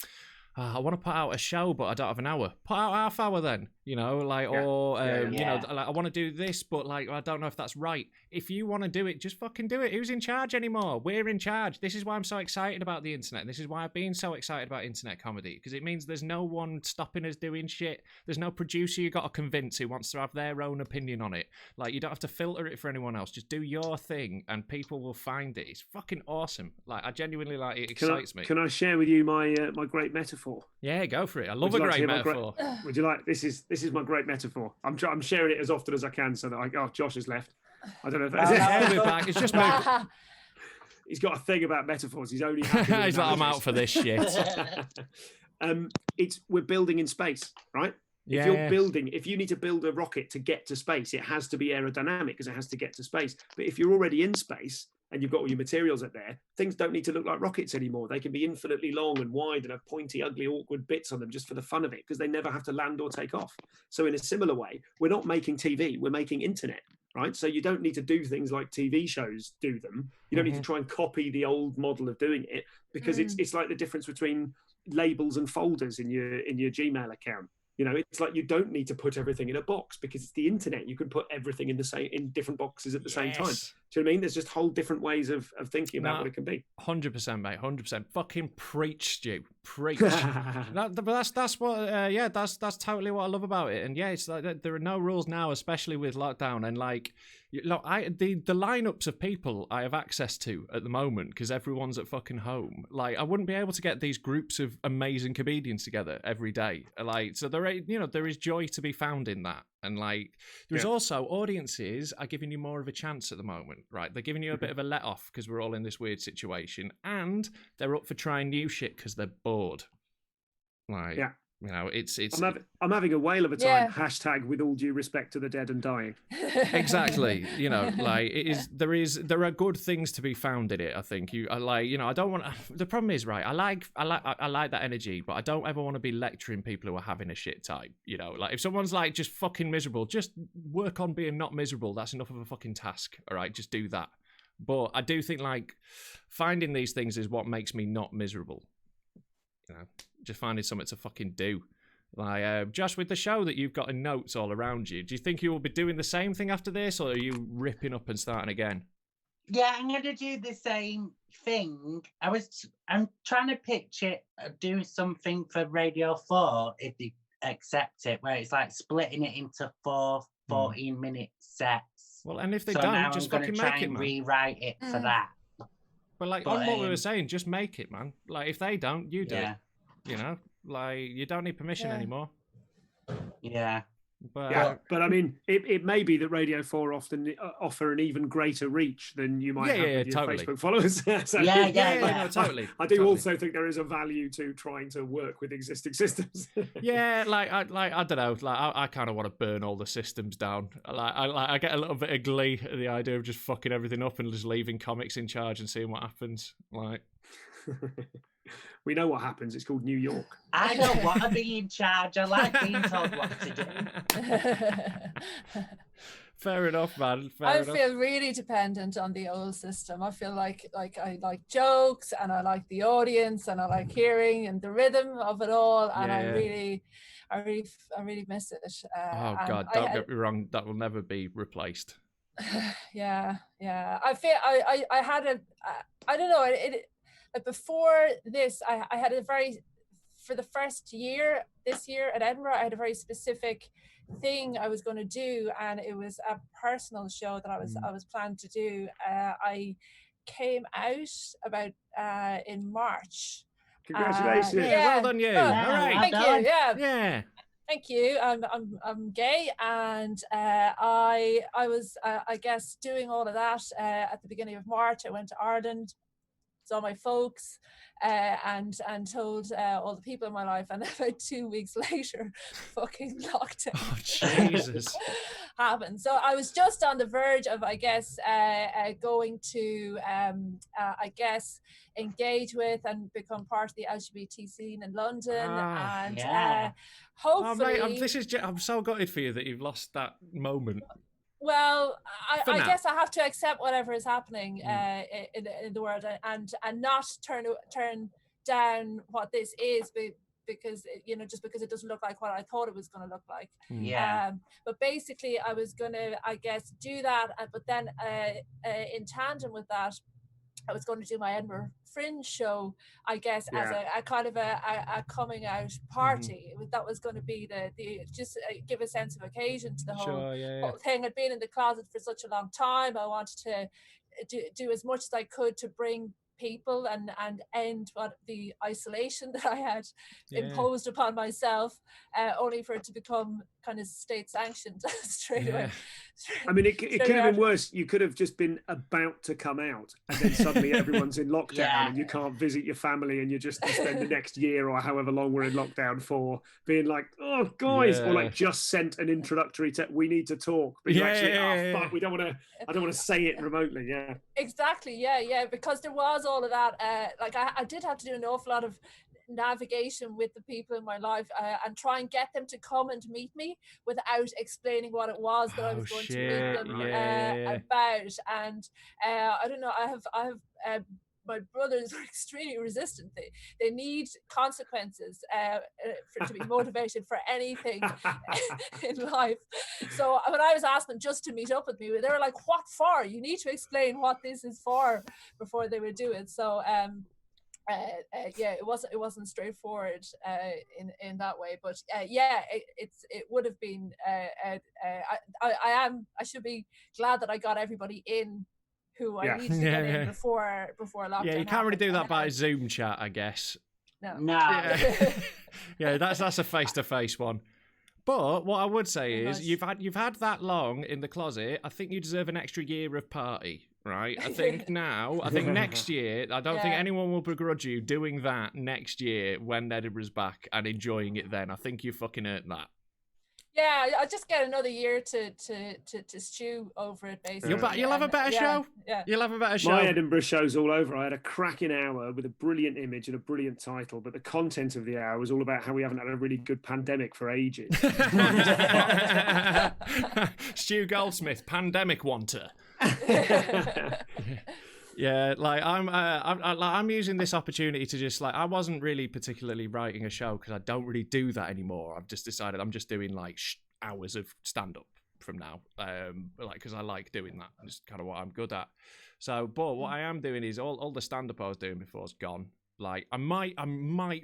I want to put out a show, but I don't have an hour. Put out half hour then, you know, like, you know, like I want to do this, but like, I don't know if that's right. If you want to do it, just fucking do it. Who's in charge anymore? We're in charge. This is why I'm so excited about the internet. This is why I've been so excited about internet comedy, because it means there's no one stopping us doing shit. There's no producer you got to convince who wants to have their own opinion on it. Like, you don't have to filter it for anyone else. Just do your thing and people will find it. It's fucking awesome. Like, I genuinely, like, it excites me. Can I share with you my my great metaphor? Yeah, go for it. I love a great metaphor. Would you like? This is my great metaphor. I'm sharing it as often as I can, so that Josh has left. I don't know if that's it. We're back. It's just me. He's got a thing about metaphors. He's only happy with he's like, I'm out for this shit. We're building in space, right? If you need to build a rocket to get to space, it has to be aerodynamic because it has to get to space. But if you're already in space, and you've got all your materials up there, things don't need to look like rockets anymore. They can be infinitely long and wide and have pointy, ugly, awkward bits on them just for the fun of it, because they never have to land or take off. So in a similar way, we're not making TV, we're making internet, right? So you don't need to do things like TV shows do them. You don't need to try and copy the old model of doing it, because it's like the difference between labels and folders in your Gmail account. You know, it's like you don't need to put everything in a box, because it's the internet. You can put everything in different boxes at the same time. Do you know what I mean? There's just whole different ways of thinking about what it can be. 100%, mate. 100%. Fucking preach, Stu. Preach. But that's what. That's totally what I love about it. And yeah, it's like there are no rules now, especially with lockdown. And like, look, the lineups of people I have access to at the moment, because everyone's at fucking home. Like, I wouldn't be able to get these groups of amazing comedians together every day. Like, so there is joy to be found in that. And like, there's also audiences are giving you more of a chance at the moment, right? They're giving you a bit of a let off because we're all in this weird situation, and they're up for trying new shit because they're bored. Like, you know, it's. I'm having a whale of a time. Hashtag with all due respect to the dead and dying. Exactly. You know, like it is. There are good things to be found in it. I think I don't want. The problem is, right? I like that energy, but I don't ever want to be lecturing people who are having a shit time. You know, like if someone's like just fucking miserable, just work on being not miserable. That's enough of a fucking task. All right, just do that. But I do think like finding these things is what makes me not miserable. You know, just finding something to fucking do. Like, Josh, with the show that you've got in notes all around you, do you think you will be doing the same thing after this, or are you ripping up and starting again? Yeah, I'm going to do the same thing. I'm trying to picture do something for Radio 4, if they accept it, where it's like splitting it into 4 14-minute sets. Well, and if they don't, just fucking make it, man. Rewrite it for that. But like, on what we were saying, just make it, man. Like, if they don't, you do it. You know? Like, you don't need permission anymore. Yeah. But I mean, it may be that Radio 4 often offer an even greater reach than you might have with your Facebook followers. So, no, totally. I do also think there is a value to trying to work with existing systems. I don't know. Like, I kind of want to burn all the systems down. I get a little bit of glee at the idea of just fucking everything up and just leaving comics in charge and seeing what happens. Like. We know what happens. It's called New York. I don't want to be in charge. I like being told what to do. Fair enough, man. I feel really dependent on the old system. I feel like I like jokes, and I like the audience, and I like hearing and the rhythm of it all. And I really miss it. God, don't get me wrong. That will never be replaced. Yeah. I feel I had I don't know. Before this, I had for the first year, this year at Edinburgh, I had a very specific thing I was going to do, and it was a personal show that I was planning to do. I came out about in March. Congratulations! Well done, you. All right. Thank you. Yeah. Thank you. I'm gay, and I was I guess doing all of that at the beginning of March. I went to Ireland. Saw my folks and told all the people in my life, and about 2 weeks later fucking lockdown Jesus happened. So I was just on the verge of, I guess, going to I guess engage with and become part of the LGBT scene in London, and hopefully I'm so gutted for you that you've lost that moment. Well, I guess I have to accept whatever is happening in the world, and not turn down what this is, because just because it doesn't look like what I thought it was going to look like. But basically, I was going to, I guess, do that, but then in tandem with that, I was going to do my Edinburgh Fringe show, I guess, as a kind of a coming out party. That was going to be the just give a sense of occasion to the whole thing. I'd been in the closet for such a long time. I wanted to do as much as I could to bring people and end the isolation that I had imposed upon myself, only for it to become kind of state sanctioned straight away. I mean, it could have been worse. You could have just been about to come out, and then suddenly everyone's in lockdown, and you can't visit your family, and you just spend the next year or however long we're in lockdown for being like, oh, guys, or like just sent an introductory text. We need to talk, but you fuck, we don't want to. I don't want to say it remotely. Yeah, exactly. Yeah, because there was all of that. Like I did have to do an awful lot of navigation with the people in my life and try and get them to come and meet me without explaining what it was that I was going to meet them about. And I don't know, I have my brothers are extremely resistant. They need consequences to be motivated for anything in life. So when I was asking them just to meet up with me, they were like, what for? You need to explain what this is for before they would do it. So it wasn't straightforward in that way, but it would have been. I should be glad that I got everybody in who I needed to get in before lockdown. Yeah, you can't really do that by Zoom chat, I guess. No. Yeah, that's a face-to-face one. But what I would say is, you've had that long in the closet. I think you deserve an extra year of party. Right, I think next year, I don't think anyone will begrudge you doing that next year when Edinburgh's back and enjoying it then. I think you fucking earned that. Yeah, I'll just get another year to stew over it, basically. You'll have a better show. Yeah. You'll have a better show. My Edinburgh show's all over. I had a cracking hour with a brilliant image and a brilliant title, but the content of the hour was all about how we haven't had a really good pandemic for ages. Stu Goldsmith, pandemic wanter. Yeah, like I'm using this opportunity to just like, I wasn't really particularly writing a show because I don't really do that anymore. I've just decided I'm just doing like hours of stand-up from now, like because I like doing that. It's kind of what I'm good at. So, but what I am doing is all the stand-up I was doing before is gone. Like I might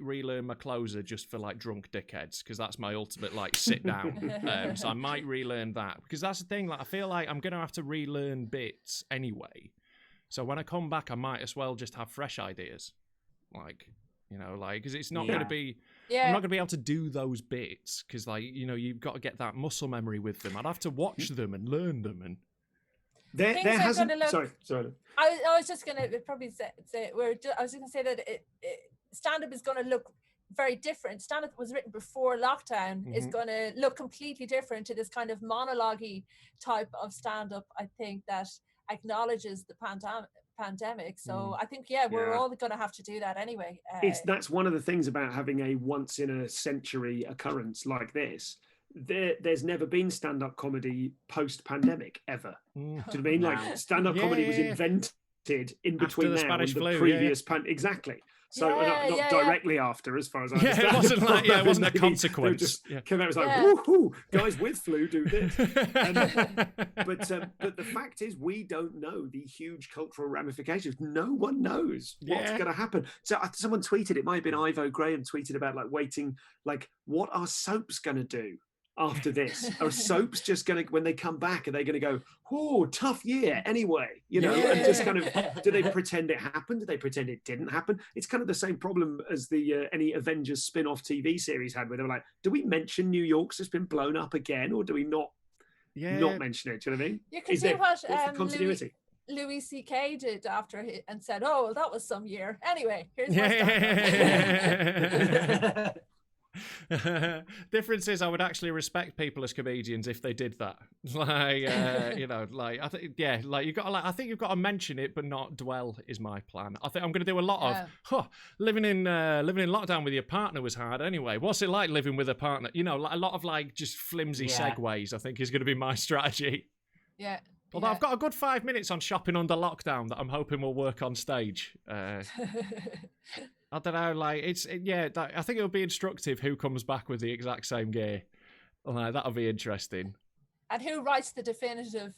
relearn my closer just for like drunk dickheads because that's my ultimate like sit down. So I might relearn that because that's the thing. Like I feel like I'm gonna have to relearn bits anyway. So when I come back, I might as well just have fresh ideas, like because it's not gonna be. I'm not gonna be able to do those bits because you've got to get that muscle memory with them. I'd have to watch them and learn them and. There hasn't. Sorry. I was just going to probably say I was going to say that stand-up is going to look very different. Stand-up was written before lockdown is going to look completely different to this kind of monologue-y type of stand-up. I think that acknowledges the pandemic. So I think we're all going to have to do that anyway. That's one of the things about having a once in a century occurrence like this. There's never been stand-up comedy post-pandemic ever. Do you know what I mean? Like stand-up comedy was invented in between now and the previous exactly. So not directly after, as far as I understand. It wasn't like it wasn't a consequence. Just came out and was like, woohoo, guys with flu do this. But the fact is, we don't know the huge cultural ramifications. No one knows what's going to happen. So someone tweeted, it might have been Ivo Graham tweeted about like waiting, like what are soaps going to do after this? Are soaps just going to, when they come back, are they going to go, oh, tough year anyway, and just kind of, do they pretend it happened? Do they pretend it didn't happen? It's kind of the same problem as the any Avengers spin-off TV series had, where they were like, do we mention New York's just been blown up again, or do we not mention it? Do you know what I mean? You can see what's the continuity. Louis C.K. did after and said, oh, well, that was some year. Anyway, here's my Difference is I would actually respect people as comedians if they did that. Like I think you've got to I think you've got to mention it but not dwell is my plan. I think I'm going to do a lot of living in lockdown with your partner was hard anyway. What's it like living with a partner? Like a lot of like just flimsy segues I think is going to be my strategy. Yeah. Although I've got a good 5 minutes on shopping under lockdown that I'm hoping will work on stage. I don't know, like I think it'll be instructive who comes back with the exact same gear. Like, that'll be interesting. And who writes the definitive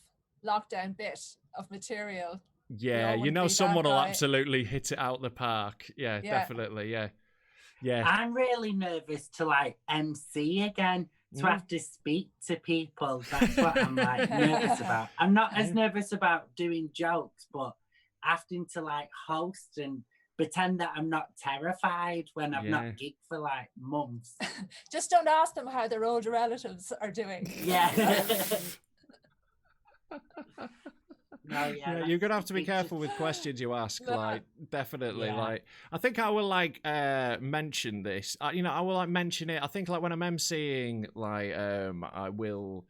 lockdown bit of material? Yeah, someone will absolutely hit it out the park. Yeah, definitely. Yeah. I'm really nervous to like MC again. To have to speak to people, that's what I'm like nervous about. I'm not as nervous about doing jokes, but having to like host and pretend that I'm not terrified when I've not gigged for like months. Just don't ask them how their older relatives are doing. Yeah. Oh, Yeah, you're gonna have to be careful with questions you ask. Like, definitely. Yeah. Like, I think I will like mention this. I will like mention it. I think like when I'm emceeing, like, I will.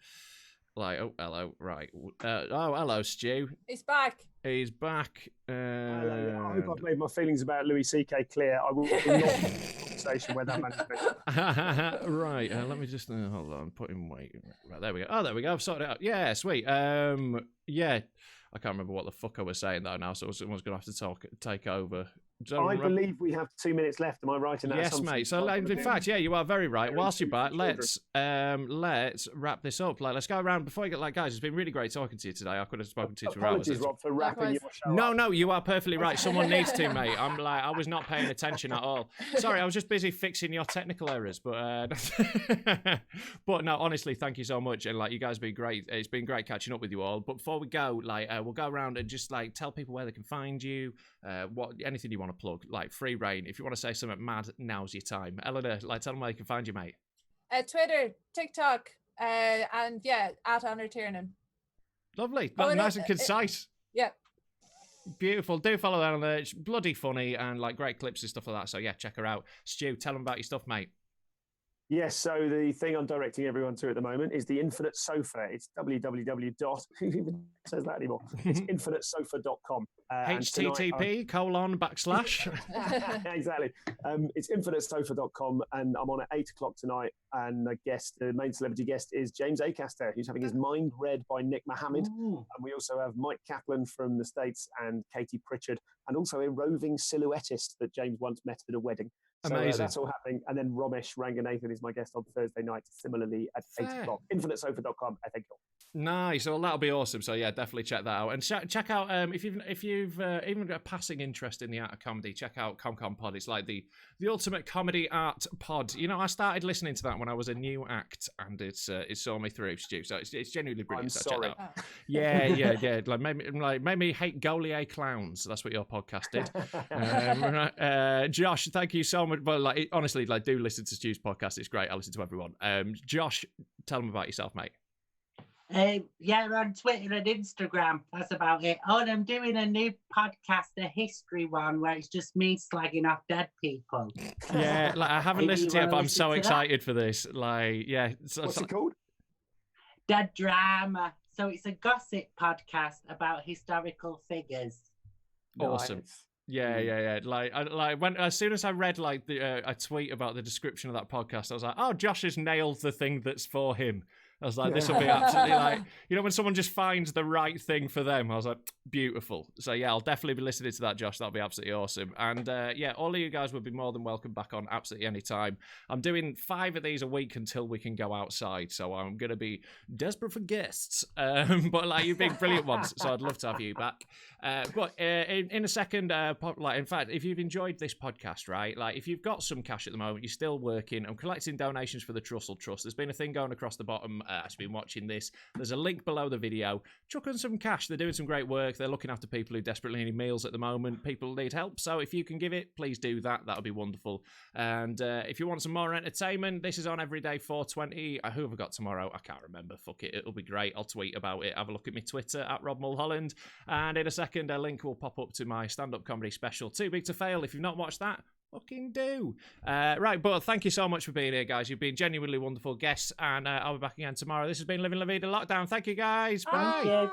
Like, oh, hello, right. Hello, Stu. He's back. He's back. Hello, I hope I've made my feelings about Louis C.K. clear. I will not have a conversation where that man's been. Right, let me just hold on. Put him wait. Right, there we go. Oh, there we go. I've sorted it out. Yeah, sweet. Yeah, I can't remember what the fuck I was saying though now, so someone's gonna have to take over. I believe we have 2 minutes left. Am I right in that? Yes, mate. So, in fact, yeah, you are very right. Whilst you're back, let's wrap this up. Like, let's go around before you get like, guys. It's been really great talking to you today. I could have spoken to you for hours. Apologies, Rob, for wrapping your show up. No, you are perfectly right. Someone needs to, mate. I was not paying attention at all. Sorry, I was just busy fixing your technical errors. But but no, honestly, thank you so much. And like, you guys have been great. It's been great catching up with you all. But before we go, like, we'll go around and just like tell people where they can find you. Anything you want to plug, like free reign. If you want to say something mad, now's your time. Eleanor, like, tell them where you can find you, mate. Twitter, TikTok, and yeah, at Eleanor Tiernan. Lovely. Nice and concise. Yeah. Beautiful. Do follow Eleanor. It's bloody funny and like great clips and stuff like that. So yeah, check her out. Stu, tell them about your stuff, mate. Yes, so the thing I'm directing everyone to at the moment is the Infinite Sofa. It's www. Who even says that anymore? It's infinitesofa.com. http:// Exactly. It's infinitesofa.com, and I'm on at 8 o'clock tonight. And the main celebrity guest is James Acaster, who's having his mind read by Nick Mohammed. And we also have Mike Kaplan from the States and Katie Pritchard, and also a roving silhouettist that James once met at a wedding. So that's all happening. And then Ramesh Ranganathan is my guest on Thursday night, similarly at 8 o'clock. Infinitesofa.com. Thank you. Nice. Well, that'll be awesome. So yeah, definitely check that out. And check out if you've even got a passing interest in the art of comedy, check out ComCom Pod. It's like the ultimate comedy art pod. You know, I started listening to that when I was a new act, and it saw me through, Stu. So it's genuinely brilliant. I'm so sorry. Check that out. Yeah. Like made me hate Goliath clowns. That's what your podcast did. Josh, thank you so much. But like, honestly, like, do listen to Stu's podcast. It's great. I listen to everyone. Josh, tell them about yourself, mate. Yeah, on Twitter and Instagram. That's about it. Oh, and I'm doing a new podcast, a history one, where it's just me slagging off dead people. Yeah, like, I haven't listened to it, but I'm so excited for this. Like, yeah. What's it called? Dead Drama. So it's a gossip podcast about historical figures. Awesome. Nice. Yeah. As soon as I read like a tweet about the description of that podcast, I was like, oh, Josh has nailed the thing that's for him. I was like, this will be absolutely like, when someone just finds the right thing for them. I was like, beautiful. So yeah, I'll definitely be listening to that, Josh. That'll be absolutely awesome. And yeah, all of you guys would be more than welcome back on absolutely any time. I'm doing 5 of these a week until we can go outside. So I'm going to be desperate for guests. But like, you've been brilliant ones. So I'd love to have you back. But in a second, in fact, if you've enjoyed this podcast, right, like if you've got some cash at the moment, you're still working, I'm collecting donations for the Trussell Trust. There's been a thing going across the bottom as you've been watching this. There's a link below the video. Chuck on some cash. They're doing some great work. They're looking after people who desperately need meals at the moment. People need help. So if you can give it, please do that. That would be wonderful. And if you want some more entertainment, this is on every day 4:20. Who have I got tomorrow? I can't remember. Fuck it. It'll be great. I'll tweet about it. Have a look at my Twitter at Rob Mulholland. And in a second, a link will pop up to my stand-up comedy special, Too Big to Fail. If you've not watched that, fucking do. Right, but thank you so much for being here, guys. You've been genuinely wonderful guests, and I'll be back again tomorrow. This has been Livin La Vida Lockdown. Thank you, guys. Bye. Bye.